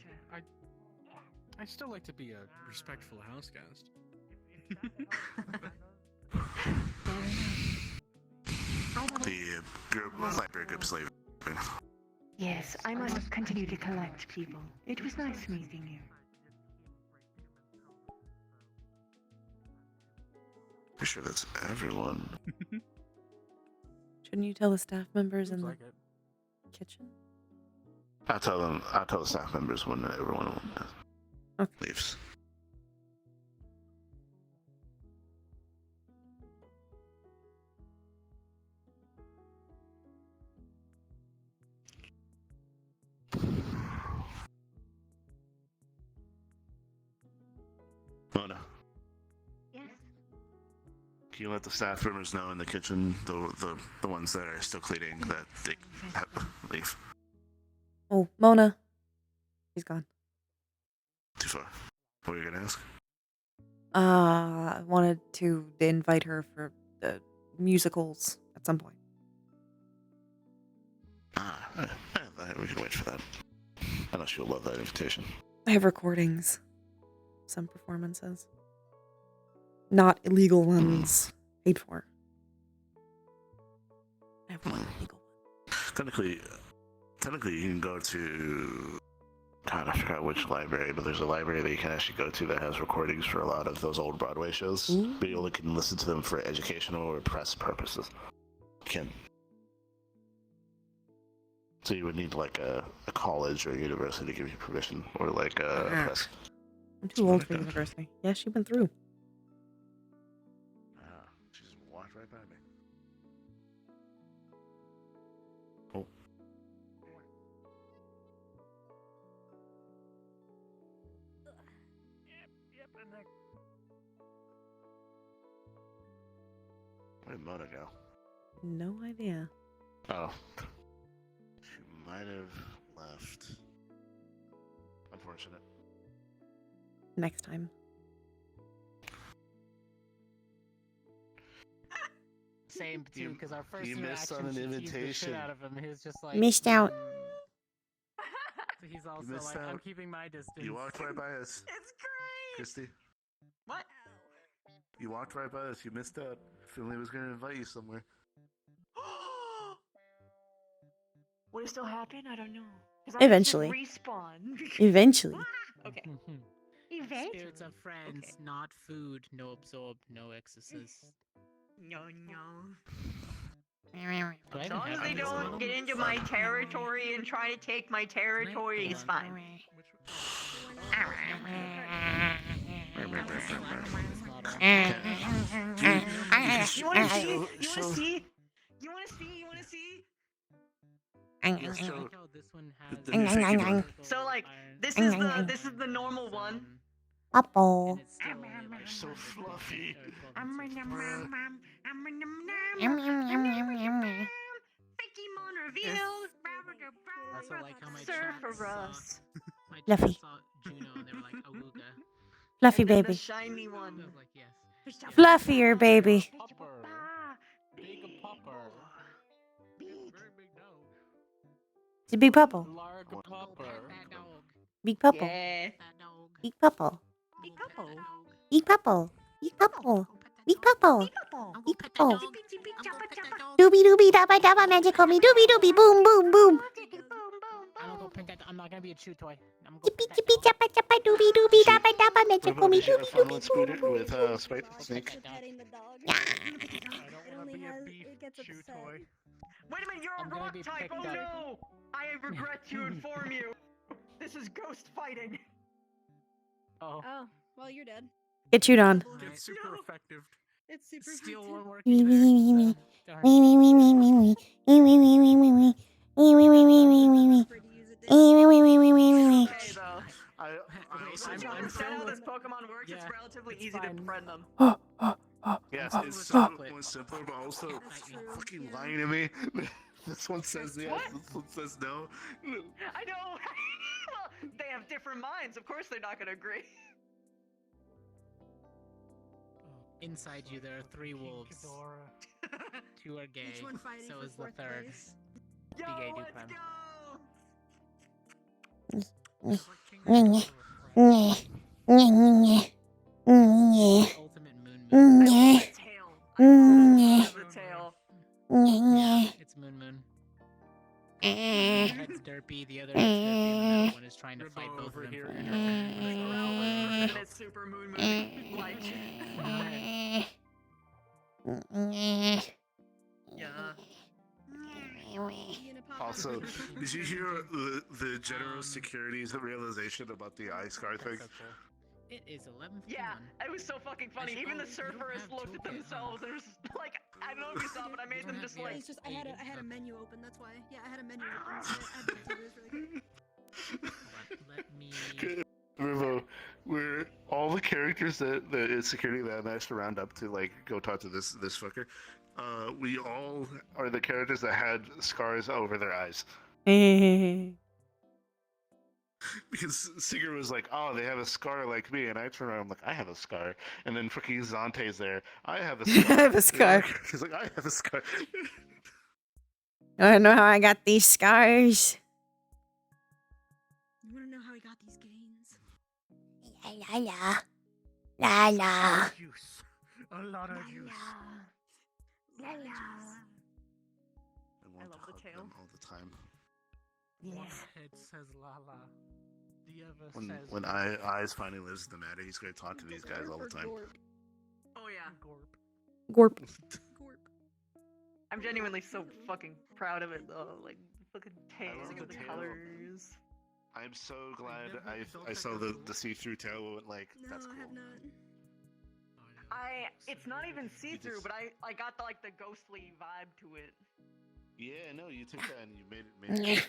I still like to be a respectful house guest. The library group's leaving. Yes, I must continue to collect people. It was nice meeting you. I'm sure that's everyone. Shouldn't you tell the staff members in the Like it. kitchen? I'll tell the staff members when everyone leaves. Mona, Yes. can you let the staff members know in the kitchen, the ones that are still cleaning, that they have to leave? Oh, Mona. She's gone. Too far. What were you gonna ask? I wanted to invite her for the musicals at some point. We can wait for that. I know she'll love that invitation. I have recordings. Some performances. Not illegal ones. Paid for. I have one illegal one. Technically, you can go to... God, I forgot which library, but there's a library that you can actually go to that has recordings for a lot of those old Broadway shows. Ooh. But you only can listen to them for educational or press purposes. Can. So you would need like a college or a university to give you permission, or like a press. I'm too old for university. Yeah, she went through. She just walked right by me. Oh. Where did Mona go? No idea. Oh. She might have left. Unfortunate. Next time. Same too, because our first you missed interaction, on an she teased the invitation. shit out of him. He was just like Missed out. So he's also missed like, I'm out. keeping my distance. You walked right by us. It's great. Christy, What? you walked right by us. You missed out. Finley was going to invite you somewhere. Would it still happen? I don't know. 'Cause I could just Eventually. respawn. Eventually. Okay. Spirits Eventually. of friends, not food. No absorb, no exorcist. No, no. Do I As even long as have they this don't one? get into my territory and try to take my territory, it's fine. You wanna see? You wanna see? You wanna see? You wanna see? So like, this is the normal one. Apple. You're so fluffy. Pokemon revealed. Also like how my Surf chat for saw- us. my chat Fluffy. saw Juno and they were like, awooga. Fluffy And then baby. the shiny one. I was like, yes. Fluffier baby. Popper. Big popper. Very big dog. It's a big pupple. Large popper. Fat dog. Big pupple. Yeah. Fat dog. Big pupple. Big couple. Big pupple. Big pupple. Big pupple. Couple. Big pupple. Chippy choppa choppa. Doobie doobie dabba dabba magical me doobie doobie boom boom boom. I'm gonna go pet that. I'm not gonna be a chew toy. I'm gonna go Chippy pet that chippy dog. chappa chappa doobie doobie dabba dabba What magical about me did you have doobie fun doobie with boom Scooter, boom. with Spike Snake? Petting the dog. I don't wanna be a beef chew toy. Wait a minute, you're I'm a gonna rock be type. picked Oh up. no! I regret to inform you. This is ghost fighting. Oh. Oh, well, you're dead. Get chewed on. It's super effective. It's super Still effective. won't work. Wee either. wee wee wee. Darn. Wee wee wee wee wee wee. Wee wee wee wee wee wee. Wee wee wee wee wee wee wee. Wee wee wee wee wee wee wee wee. Okay though. I I'm also trying to understand how this Pokemon works. Yeah, It's relatively it's easy fine. to befriend them. yes, Filled it's with so chocolate. much simpler, but also fucking lying to me. This one says yes, this one says no. I know. Well, they have different minds. Of course, they're not going to agree. Inside you, there are 3 wolves. 2 are gay. Each one fighting So for is the 4th 3rd. place. Yo, Big A let's Duprem. go. Ultimate moon. I love the tail. I love the tail. head's derpy, the other head's derpy, and the one is trying to fight both of them. here. And it's super moon movie. Live Yeah. Also, did you hear the general security's realization about the eye scar thing? It is 11:51. Yeah, it was so fucking funny. Even the surfers looked at themselves and was like, I don't know if you saw, but I made them just like. It's just I had a menu open. That's why. Yeah, I had a menu open. So I had to do this really quick. Let me. Rivo, where all the characters that the security that I managed to round up to like go talk to this fucker, we all are the characters that had scars over their eyes. Because Sigur was like, "Oh, they have a scar like me," and I turn around, I'm like, "I have a scar," and then freaking Zante's there. I have a scar. I have a scar. He's like, "I have a scar." I don't know how I got these scars. You wanna know how I got these gains? La la la la. Juice. A lot of juice. I love the tail. All the time. One head says la la. The other says. When Eyes finally lives in the matter, he's going to talk to these guys all the time. Oh yeah. Gorp. I'm genuinely so fucking proud of it though. Like fucking tail love and the the tail. colors. I'm so glad I saw the see-through tail. Like, that's cool. I have not. It's not even see-through, but I got the ghostly vibe to it. Yeah, no, you took that and you made it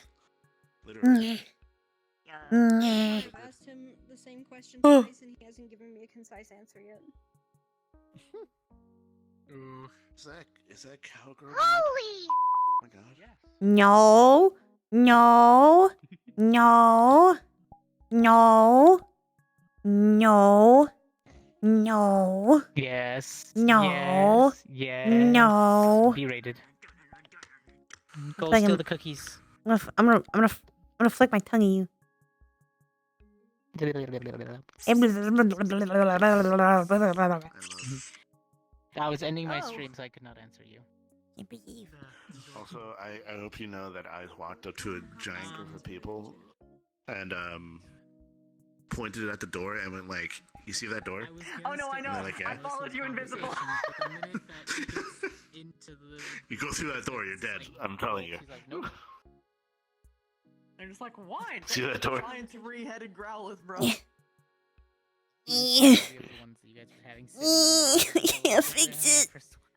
literally. Yeah. I've asked him the same question Oh. twice, and he hasn't given me a concise answer yet. Is that cowgirl? Holy! Oh my god. No. No. No. No. No. No. Yes. No. Yes. Yes. No. B-rated. Go Like steal I'm- the cookies. I'm gonna flick my tongue at you. I was ending my Oh. stream, so I could not answer you. Also, I hope you know that I walked up to a giant group of people and pointed at the door and went like, "You see that door?" Oh no, I know. And they're like, I "Yeah." followed you invisible. You go through that door, you're dead. I'm telling you. She's like, nope. I'm just like, why? See that door? Giant three-headed growlers, bro. Yeah. The ones that you guys were having sitting Can't fix it.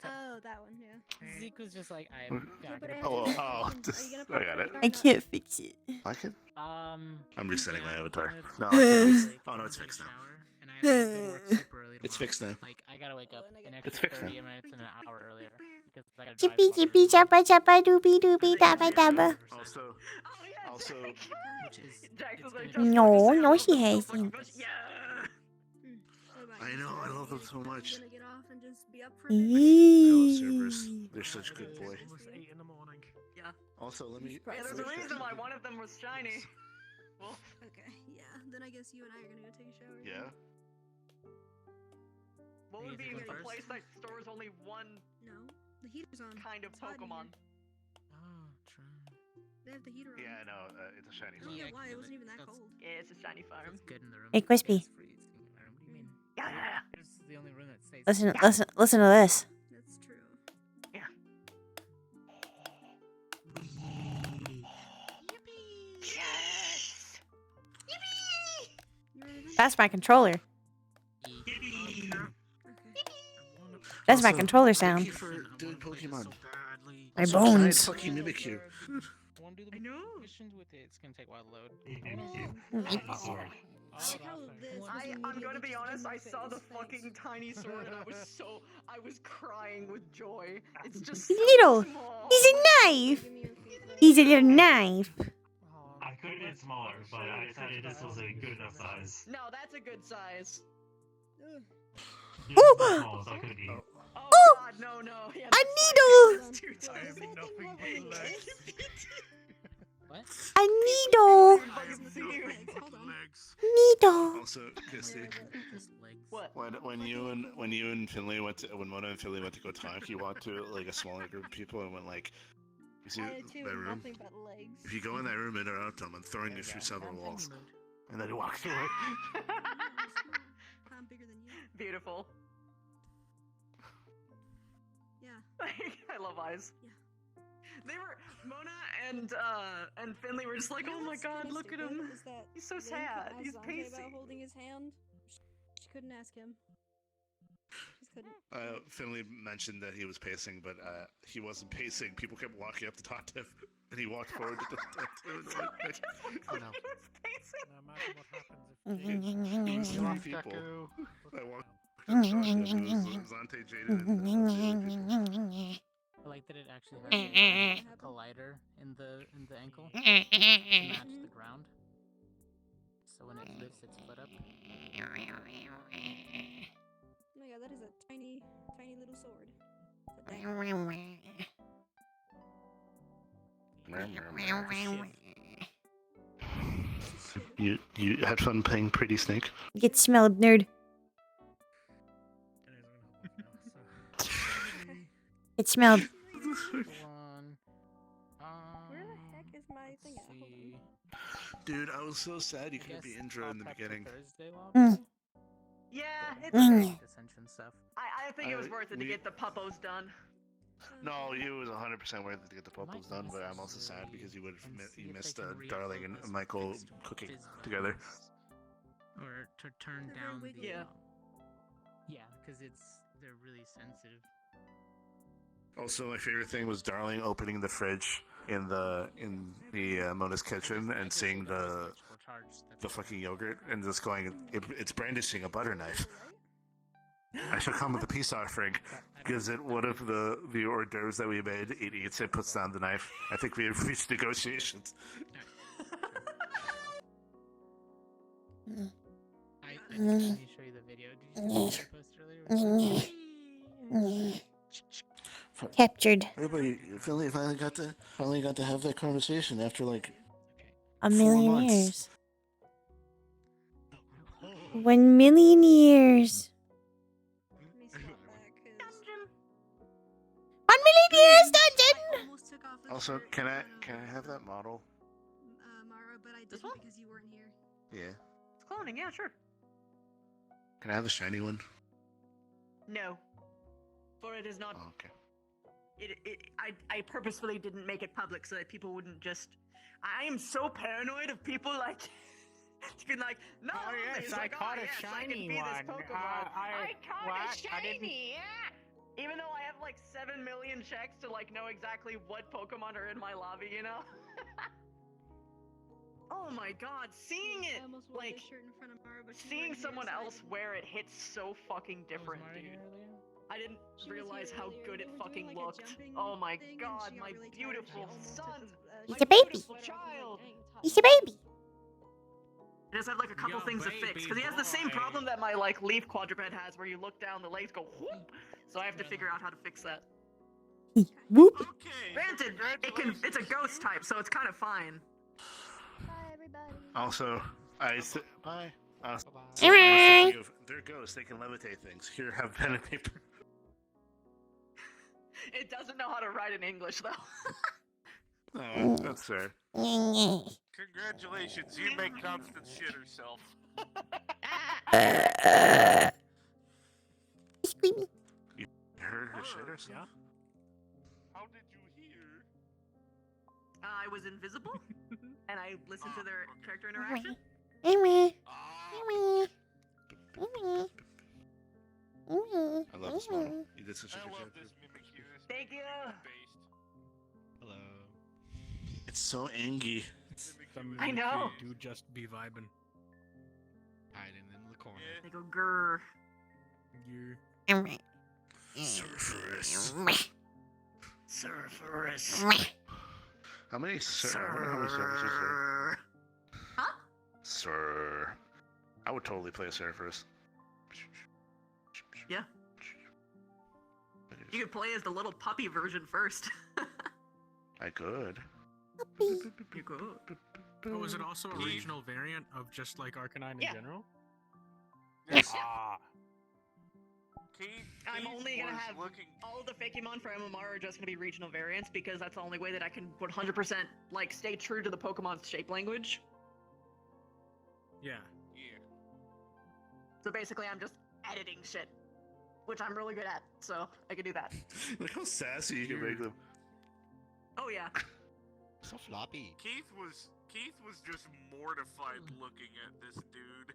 Oh, that one, yeah. Zeke was just like, I'm not but gonna I put Oh, it just, gonna I got it. I can't fix it. I can. Um, I'm resetting my avatar. it's- No, I can't. Oh no, it's fixed now. and I have to go to work super early It's tomorrow. fixed now. Like, I gotta wake up an extra It's fixed 30 now. minutes and an hour earlier because I gotta drive Chippy to chippy choppa choppa doopy doopy dabba dabba. Also, also, which is Jax was like, No, no, she hasn't. Yeah. I know, I love them so much. Gonna get off and just be up for I love Eee. servers. They're such good boy. Almost 8 in the morning. Yeah. Also, let me. Yeah, there's a reason why one of them was shiny. Well, Okay, yeah. Then I guess you and I are gonna go take a shower. Yeah. what would be Is it the first? place that stores only one No, the heater's on. kind of It's hot in here. Pokemon? Oh, true. They have the heater on. Yeah, I know. It's a shiny. I don't Yeah, get why it but wasn't even that that's- cold. Yeah, it's a shiny farm. It's good in the room. Hey, Crispy. It's freezing in the room. What do you mean? Yeah. This is the only room that stays. Listen to this. That's true. Yeah. Yes. You ready then? That's my controller. Okay. That's my Also, controller Thank sound. you for doing Pokemon. My Also, giant bones. fucking Mimikyu. Want to do the I know. missions with it? It's gonna take a while to load. I like how this I'm gonna be honest, I saw the fucking tiny sword and I was crying with joy. It's just so Little. small. He's a knife. He's a little knife. I could have been smaller, but I decided this was a good enough size. No, that's a good size. This is the smallest I could be. Oh god, no. Yeah, A needle. that's too I have tiny. nothing but legs. What? A needle. Hold on. Legs. Needle. Also, Christy, Just legs. What? when you and Finley went to when Mona and Finley went to go talk, you walked to like a smaller group of people and went like, You see I had two, that room? nothing but legs. If you go in that room and interrupt him, I'm throwing you through several walls. And then he walks away. I'm bigger than you. Beautiful. Yeah. I love eyes. Yeah. They were and Finley were just like, You know oh my what's god, funny look at thing him. is that He's so Lynn sad. asked He's Zante pacing. about holding his hand. She couldn't ask him. She couldn't. Finley mentioned that he was pacing, but he wasn't pacing. People kept walking up to talk to him, and he walked forward to the Oh no. Imagine what happens It was if three people. I walked up to talk to him. It was Zante, Jaden, and the other people. I like that it actually has a collider in the ankle to match the ground. So when it lifts its foot up. Oh my god, that is a tiny, tiny little sword. You had fun playing Pretty Snake? Get smelled, nerd. It smelled. Where the heck is my thing at? Hold on. Dude, I was so sad you couldn't be intro in the beginning. Yeah, it's Ascension stuff. I think it was worth it to get the puppos done. No, it was 100% worth it to get the puppets done, but I'm also sad because you missed Darling and Michael cooking together. Or to turn down the Yeah. Yeah, because they're really sensitive. Also, my favorite thing was Darling opening the fridge in the Mona's kitchen and seeing the fucking yogurt and just going, it's brandishing a butter knife. I shall come with a peace offering. Gives it one of the hors d'oeuvres that we made. It eats it, puts down the knife. I think we have reached negotiations. Let me show you the video. Did you see the post earlier? Captured. Everybody, Finley finally got to have that conversation after like A 4 million months. years. 1 million years. 1 million years, dungeon! Almost took off the Also, shirt can I in front of, have that model? Mara, but I This didn't one? because you weren't here. Yeah. It's cloning, yeah, sure. Can I have the shiny one? No. For it is not. Oh, okay. I purposefully didn't make it public so that people wouldn't just. I am so paranoid of people like. being like, no, Oh, yes, it's I like, caught oh, a yes, I can shiny be this one. Pokemon. I caught what? a I didn't- shiny, yeah! Even though I have like 7 million checks to like know exactly what Pokemon are in my lobby, you know? Oh my god, seeing it, I almost wore like, this shirt in front of Mara, but she seeing weren't here, someone so I else didn't. wear it hits so fucking different, dude. I didn't She was realize here how earlier. good They it were fucking doing, like, a looked. jumping Oh my thing, and god, she got my really tired. She beautiful almost son! took He's My a baby. beautiful child! He's a baby. I just had like a couple Yo, things to fix baby because he has the same boy. problem that my like leaf quadruped has, where you look down, the legs go whoop. So I have to figure out how to fix that. Whoop. Okay. Granted, it's a ghost type, so it's kind of fine. Bye, everybody. Also, bye. Bye. They're ghosts. They can levitate things. Here, have pen and paper. It doesn't know how to write in English though. Oh, that's fair. Congratulations, you make Constance shit herself. You heard her shit herself? How did you hear? I was invisible, and I listened to their character interaction. I love this model. You did such a good job. Thank you. Hello. It's so angy. I know. Do just be vibing. Hiding in the corner. They go grrr. Surferus. How many surfers are there? Huh? Sir. I would totally play a Surferus. Yeah. You could play as the little puppy version first. I could. You could. Oh, is it also a regional variant of just like Arcanine in Yeah. general? Yes. Ah. I'm Keith only gonna was have looking. all the Fakemon for MMR are just gonna be regional variants because that's the only way that I can 100% like stay true to the Pokemon's shape language. Yeah. Yeah. So basically, I'm just editing shit, which I'm really good at, so I can do that. Look how sassy you can make them. Oh yeah. So floppy. Keith was just mortified looking at this dude,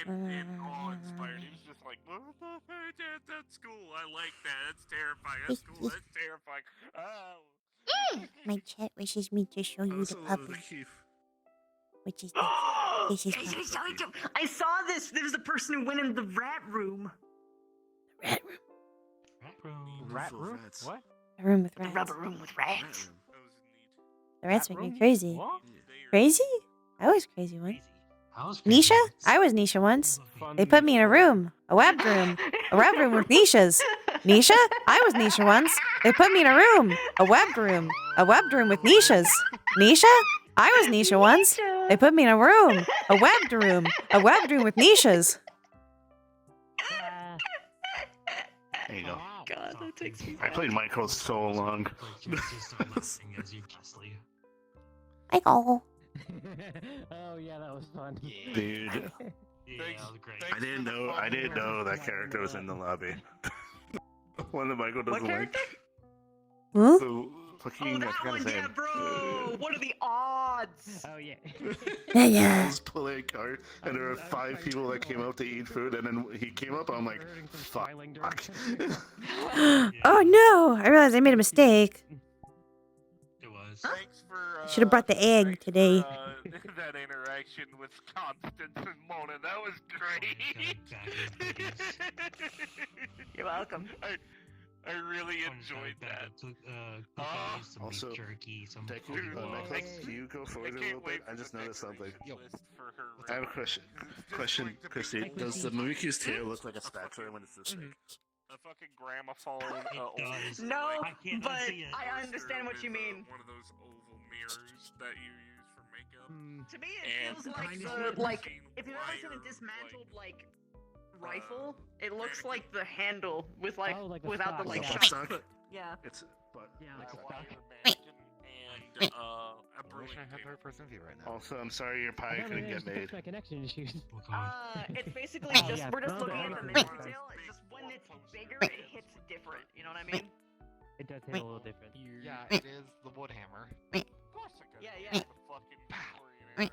and awe-inspired. He was just like, "That's cool. I like that. That's terrifying. That's cool. That's terrifying." Oh. My chat wishes me to show you the puppy. Which is this is puppy. I saw this. There was a person who went in the rat room. Rat room. Rat room? What? A room with The rats. rubber room with rats. The rats Rat make me room? crazy. What? Crazy? I was crazy once. I was crazy Nisha? once. I was Nisha once. They put me in a room. A web room. A web room with Nishas. Nisha? I was Nisha once. They put me in a room. A web room. A webbed room with Nishas. Nisha? I was Nisha once. They put me in a room. A webbed room. A webbed room with Nishas. There you go. God, that takes me I played Minecraft so long. I go. Oh yeah, that was fun. Dude. Yeah, that was great. I didn't know that character was in the lobby. One that Michael doesn't like. Huh? So fucking Oh, that one, yeah, bro. What are the odds? Oh yeah. I was playing a card, and there were 5 people that came out to eat food, and then he came up, and I'm like, fuck. Oh no! I realized I made a mistake. It was. Thanks for. I should have brought the egg today. That interaction with Constance and Mona, that was great. You're welcome. I really enjoyed that. Also, jerky, some Thank you go forward a little bit. I just noticed something. I have a question. Christy. Does the Mimikyu's tail look like a spatula when it's this big? A fucking gramophone. No, like, but I understand what you mean. One of those oval mirrors that you use for makeup. To me, it feels like if you've ever seen a dismantled rifle, it looks like the handle with without the stock. shot. Yeah. It's but like a stock. And a wish I had third-person view right now. Also, I'm sorry your pie couldn't get made. My connection issues. It's basically just yeah, we're just looking at the mini detail. It's just when it's bigger, it hits different. You know what I mean? It does hit a little different. Yeah, it is the wood hammer. Of course I could. Yeah. The fucking like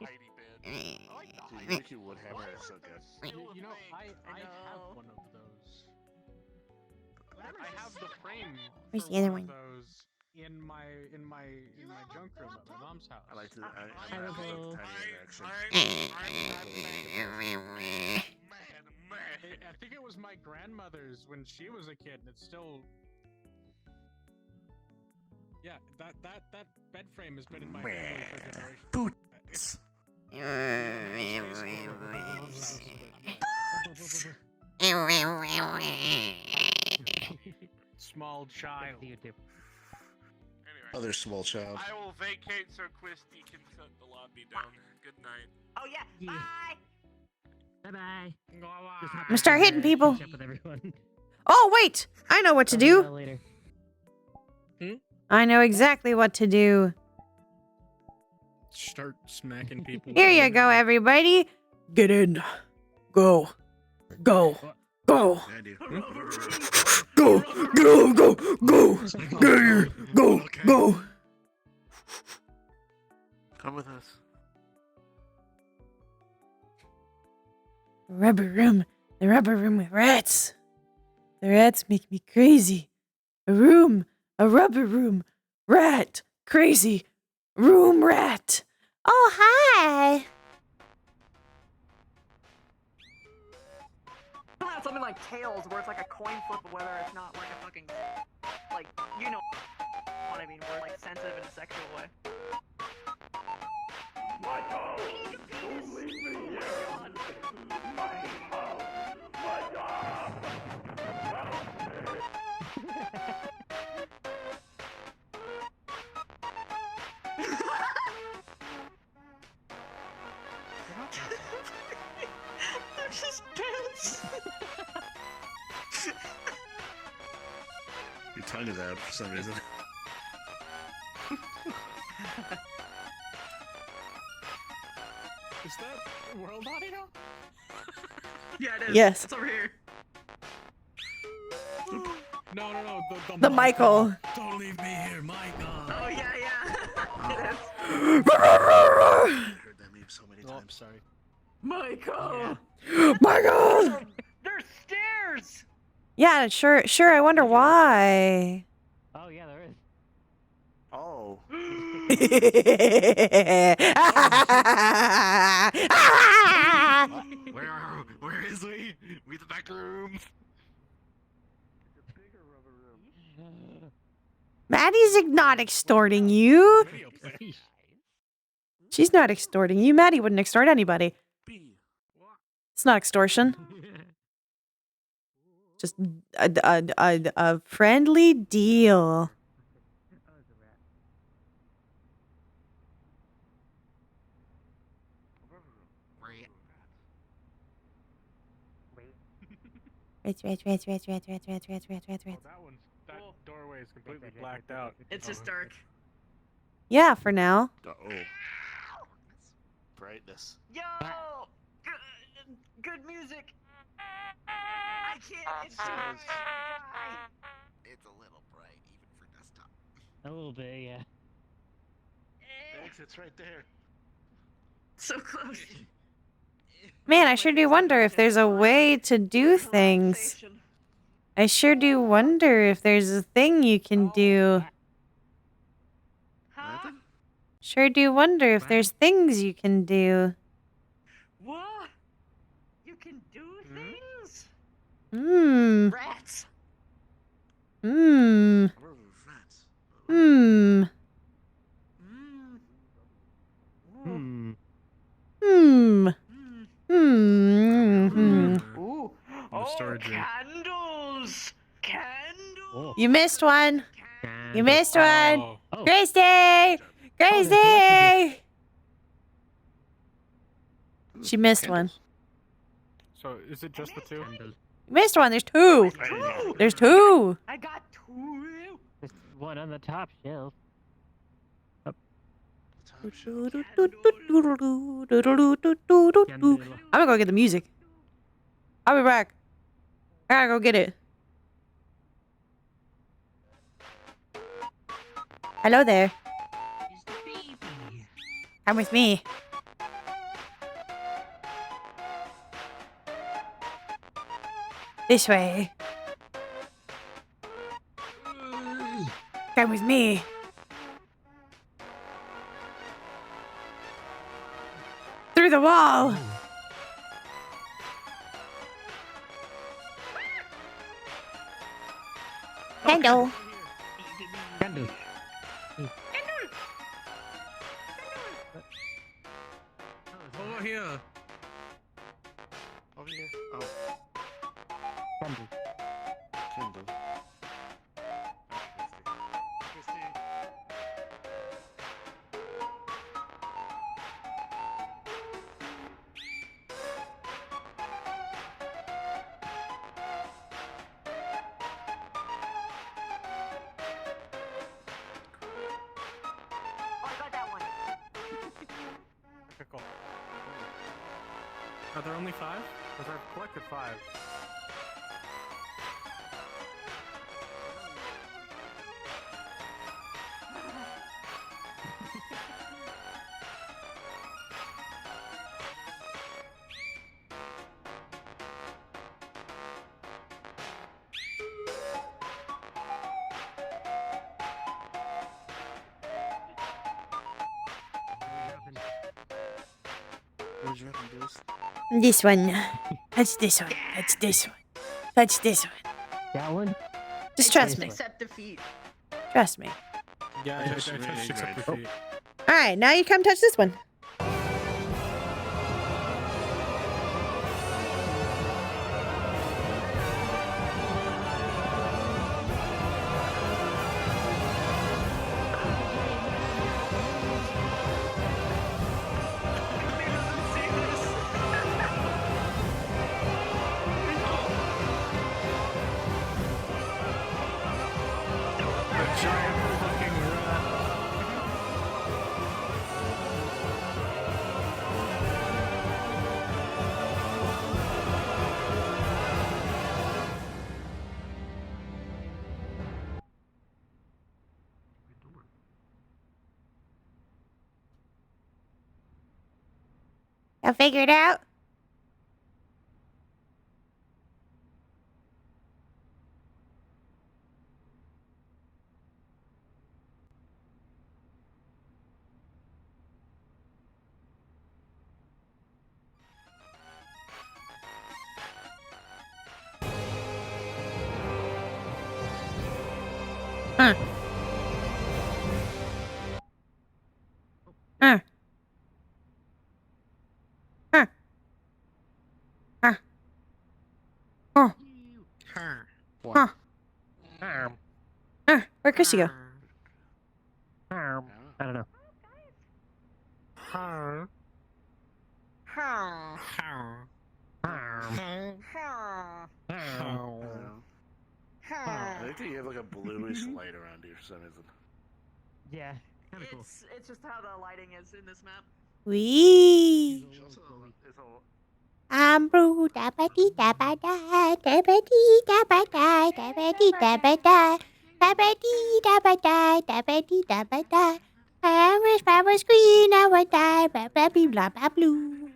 Heidi bed. I like the Dude, Heidi. Mimikyu Woodhammer is so good. You know, I have one of those. I have the frame. Where's for the other one one? of those in my junk room at my mom's house. I like to. I think it was my grandmother's when she was a kid, and it's still. Yeah, that bed frame has been in my family for generations. Small child. Anyway, Other small child. I will vacate so Christy can shut the lobby down. Good night. Oh yeah. Bye. Bye. I'm gonna start hitting people. Catch up with everyone. Oh wait! I know what to do. Later. I know exactly what to do. Start smacking people. Here you go, everybody. Get in. Go. Go. Go. Go. Go. Go. Go. Get here. Go. Go. Come with us. Rubber room. The rubber room with rats. The rats make me crazy. A room. A rubber room. Rat. Crazy. Room rat. Oh, hi. Something like Tails, where it's like a coin flip of whether it's not like a fucking, like, you know what I mean, where like sensitive in a sexual way. Don't leave me here. My house. My dog. They're just pants. Your tongue is out for some reason. Is that world audio? Yeah, it is. Yes. It's over here. No. The Michael. Don't leave me here, Michael. Oh, yeah. It is. I heard that meme so many times. Sorry. Michael! Michael! There's stairs! Yeah, sure. I wonder why. Oh yeah, there is. Oh. Where is we? We the back room. Maddie's not extorting you. She's not extorting you. Maddie wouldn't extort anybody. It's not extortion. Just a friendly deal. Rats. That doorway is completely blacked out. It's just dark. Yeah, for now. Oh. Brightness. Yo! Good music! I can't. It's too bright. It's a little bright, even for desktop. A little bit, yeah. The exit's right there. So close. Man, I sure do wonder if there's a way to do things. I sure do wonder if there's a thing you can do. Sure do wonder if there's things you can do. What? You can do things? Rats. Ooh. Oh, candles! Candles! You missed one. You missed one. Gracie! Gracie! She missed one. So is it just the two? You missed one. There's two. There's two. I got two. There's one on the top shelf. I'm gonna go get the music. I'll be back. I gotta go get it. Hello there. Come with me. This way. Come with me. Through the wall. Candle. Candle. Over here. Over here. Oh. Candle. Kindle. Okay, cool. Are there only 5? Because I've collected 5. Where'd you reckon, Bruce? This one. Touch this one. Touch this one. Touch this one. That one? Just trust me. Accept defeat. Trust me. Yeah, I touched except for feet. Alright, now you come touch this one. Y'all figure it out? Huh. Huh. Huh. Huh. Huh. Huh. Where'd Chrissy go? I don't know. I think that you have like a bluish light around you for some reason. Yeah, kind of cool. It's just how the lighting is in this map. Wee. It's a I'm blue, da ba dee da ba da, da ba dee da ba da, da ba dee da ba da, da ba dee da ba da, da ba dee da ba da. I wish I was green, I would die, blah blah blah blah blah blue.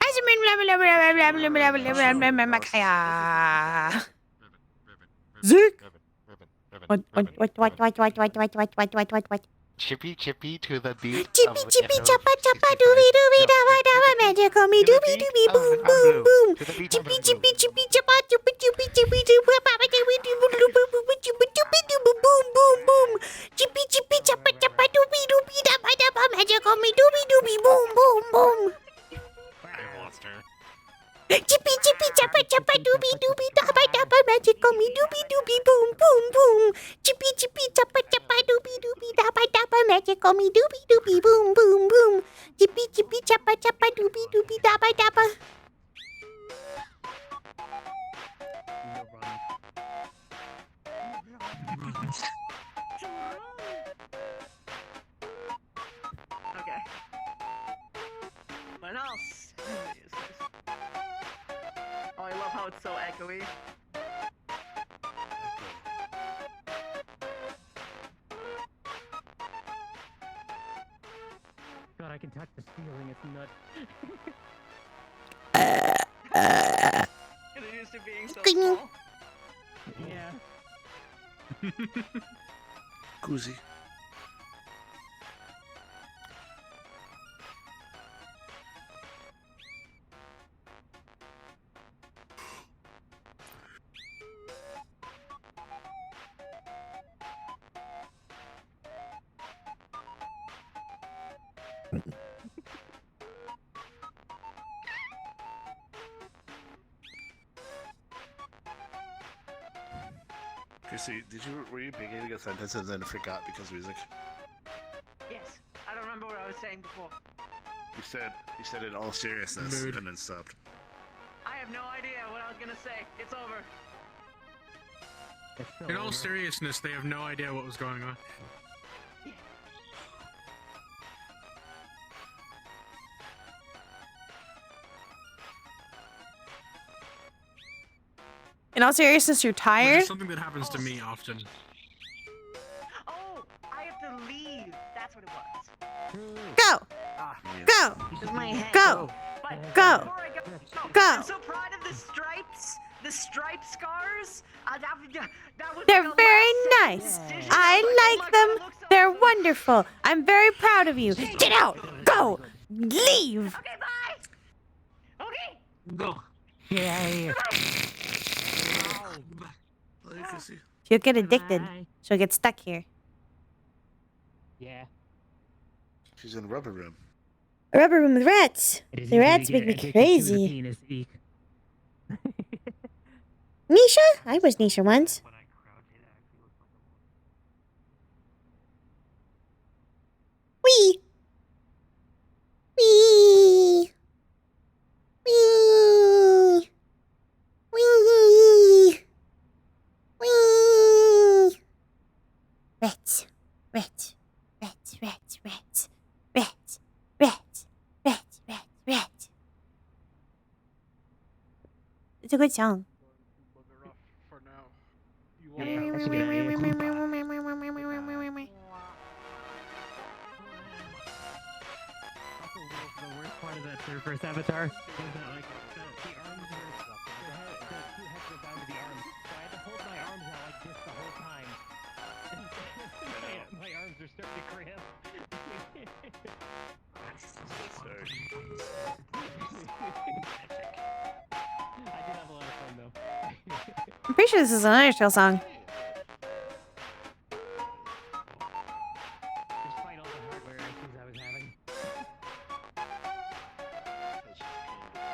Hasn't been blah blah blah blah blah blah blah blah blah blah blah. Zeke. What? Chippy chippy to the beat. Chippy chippy choppa choppa doobie doobie dabba dabba magic on me doobie doobie boom boom boom. Chippy chippy chippy choppa chippy chippy chippy choppa papa doobie doobie doobie chippy chippy doobie boom boom boom. Chippy chippy choppa choppa doobie doobie dabba dabba magic on me doobie doobie boom boom boom. Chippy chippy choppa choppa doobie doobie dabba dabba magic on me doobie doobie boom boom boom. Chippy chippy choppa choppa doobie doobie dabba dabba magic on me doobie doobie boom boom boom. Chippy chippy choppa choppa doobie doobie dabba dabba. Okay. What else? Oh, I love how it's so echoey. God, I can touch the ceiling. It's nuts. Get used to being so Ding. small. Yeah. koozie. Chrissy, were you beginning a sentence and then forgot because music? Yes. I don't remember what I was saying before. You said in all seriousness Mood. and then stopped. I have no idea what I was gonna say. It's over. In all seriousness, they have no idea what was going on. In all seriousness, you're Which tired? is something that happens to me often. Oh, I have to leave. That's what it was. Go! Go! It's my head. Go! But Go! before I go, Go! I'm so proud of the stripes. The stripe scars. That was They're like a very last nice. decision. I like them. They're wonderful. I'm very proud of you. Get out! Go! Leave! Okay, bye. Okay. Go. Yeah. She'll get addicted. She'll get stuck here. Yeah. She's in the rubber room. A rubber room with rats. It is The easy to rats get make me addicted to the crazy. penis, eek. Nisha? I was Nisha once. Wee! Wee! Wee! Wee! Wee! Rats. Rats. Rats. Rats. Rats. Rats. Rats. Rats. Rats. Rats. It's a good song. For now. Yeah, that's a good idea. part of that first Avatar? Was that like the arms were the two heads were bound to the arms, so I had to hold my arms out like this the whole time. my arms are starting to cramp. I did have a lot of fun though. I'm pretty sure this is an Undertale song. Despite all the hardware issues I was having.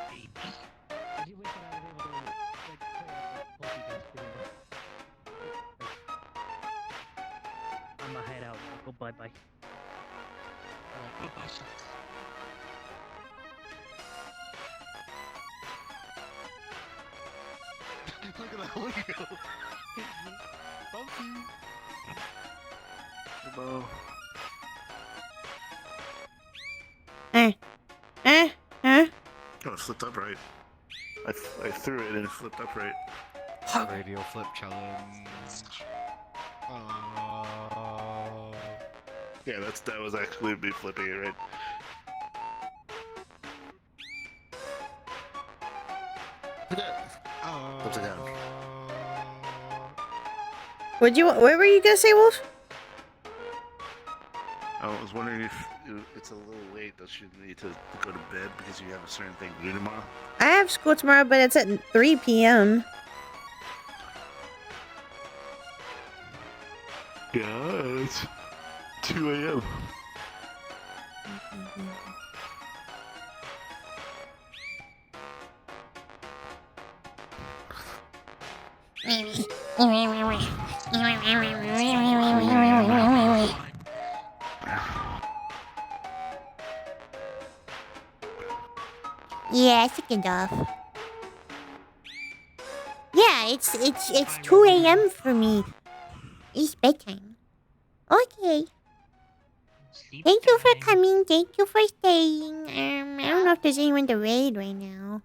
I do wish that I was able to like play up the multi-disc I'm gonna head out. I'll go bye-bye. Bye-bye. Look at that one go. Bumpy. Hello. Oh, it flipped upright. I threw it and it flipped upright. Radio flip challenge. Yeah, that was actually me flipping it, right? Upside down. What were you gonna say, Wolf? I was wondering if it's a little late. Does she need to go to bed because you have a certain thing to do tomorrow? I have school tomorrow, but it's at 3 p.m. Yeah, it's 2 a.m. Yeah, second off. Yeah, it's 2 a.m. for me. It's bedtime. Okay. Thank you for coming. Thank you for staying. I don't know if there's anyone to raid right now.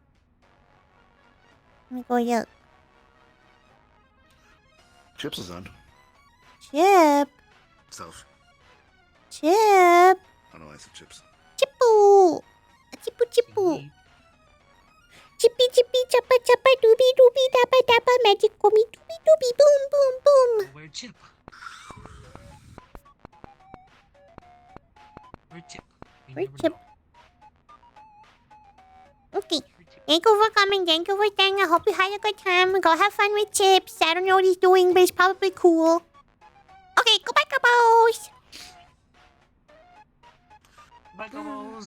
Let me go look. Chips is on. Chip. Self. Chip. I don't know why I said chips. Chippu. Chippu chippu. Chippy chippy chappa chappa doobie doobie dabba dabba magic gummy doobie doobie boom boom boom. Where'd Chip? Where'd Chip? Where's Chip? Okay. Thank you for coming. Thank you for staying. I hope you had a good time. Go have fun with Chips. I don't know what he's doing, but he's probably cool. Okay, goodbye, Kabos. Bye, Kabos.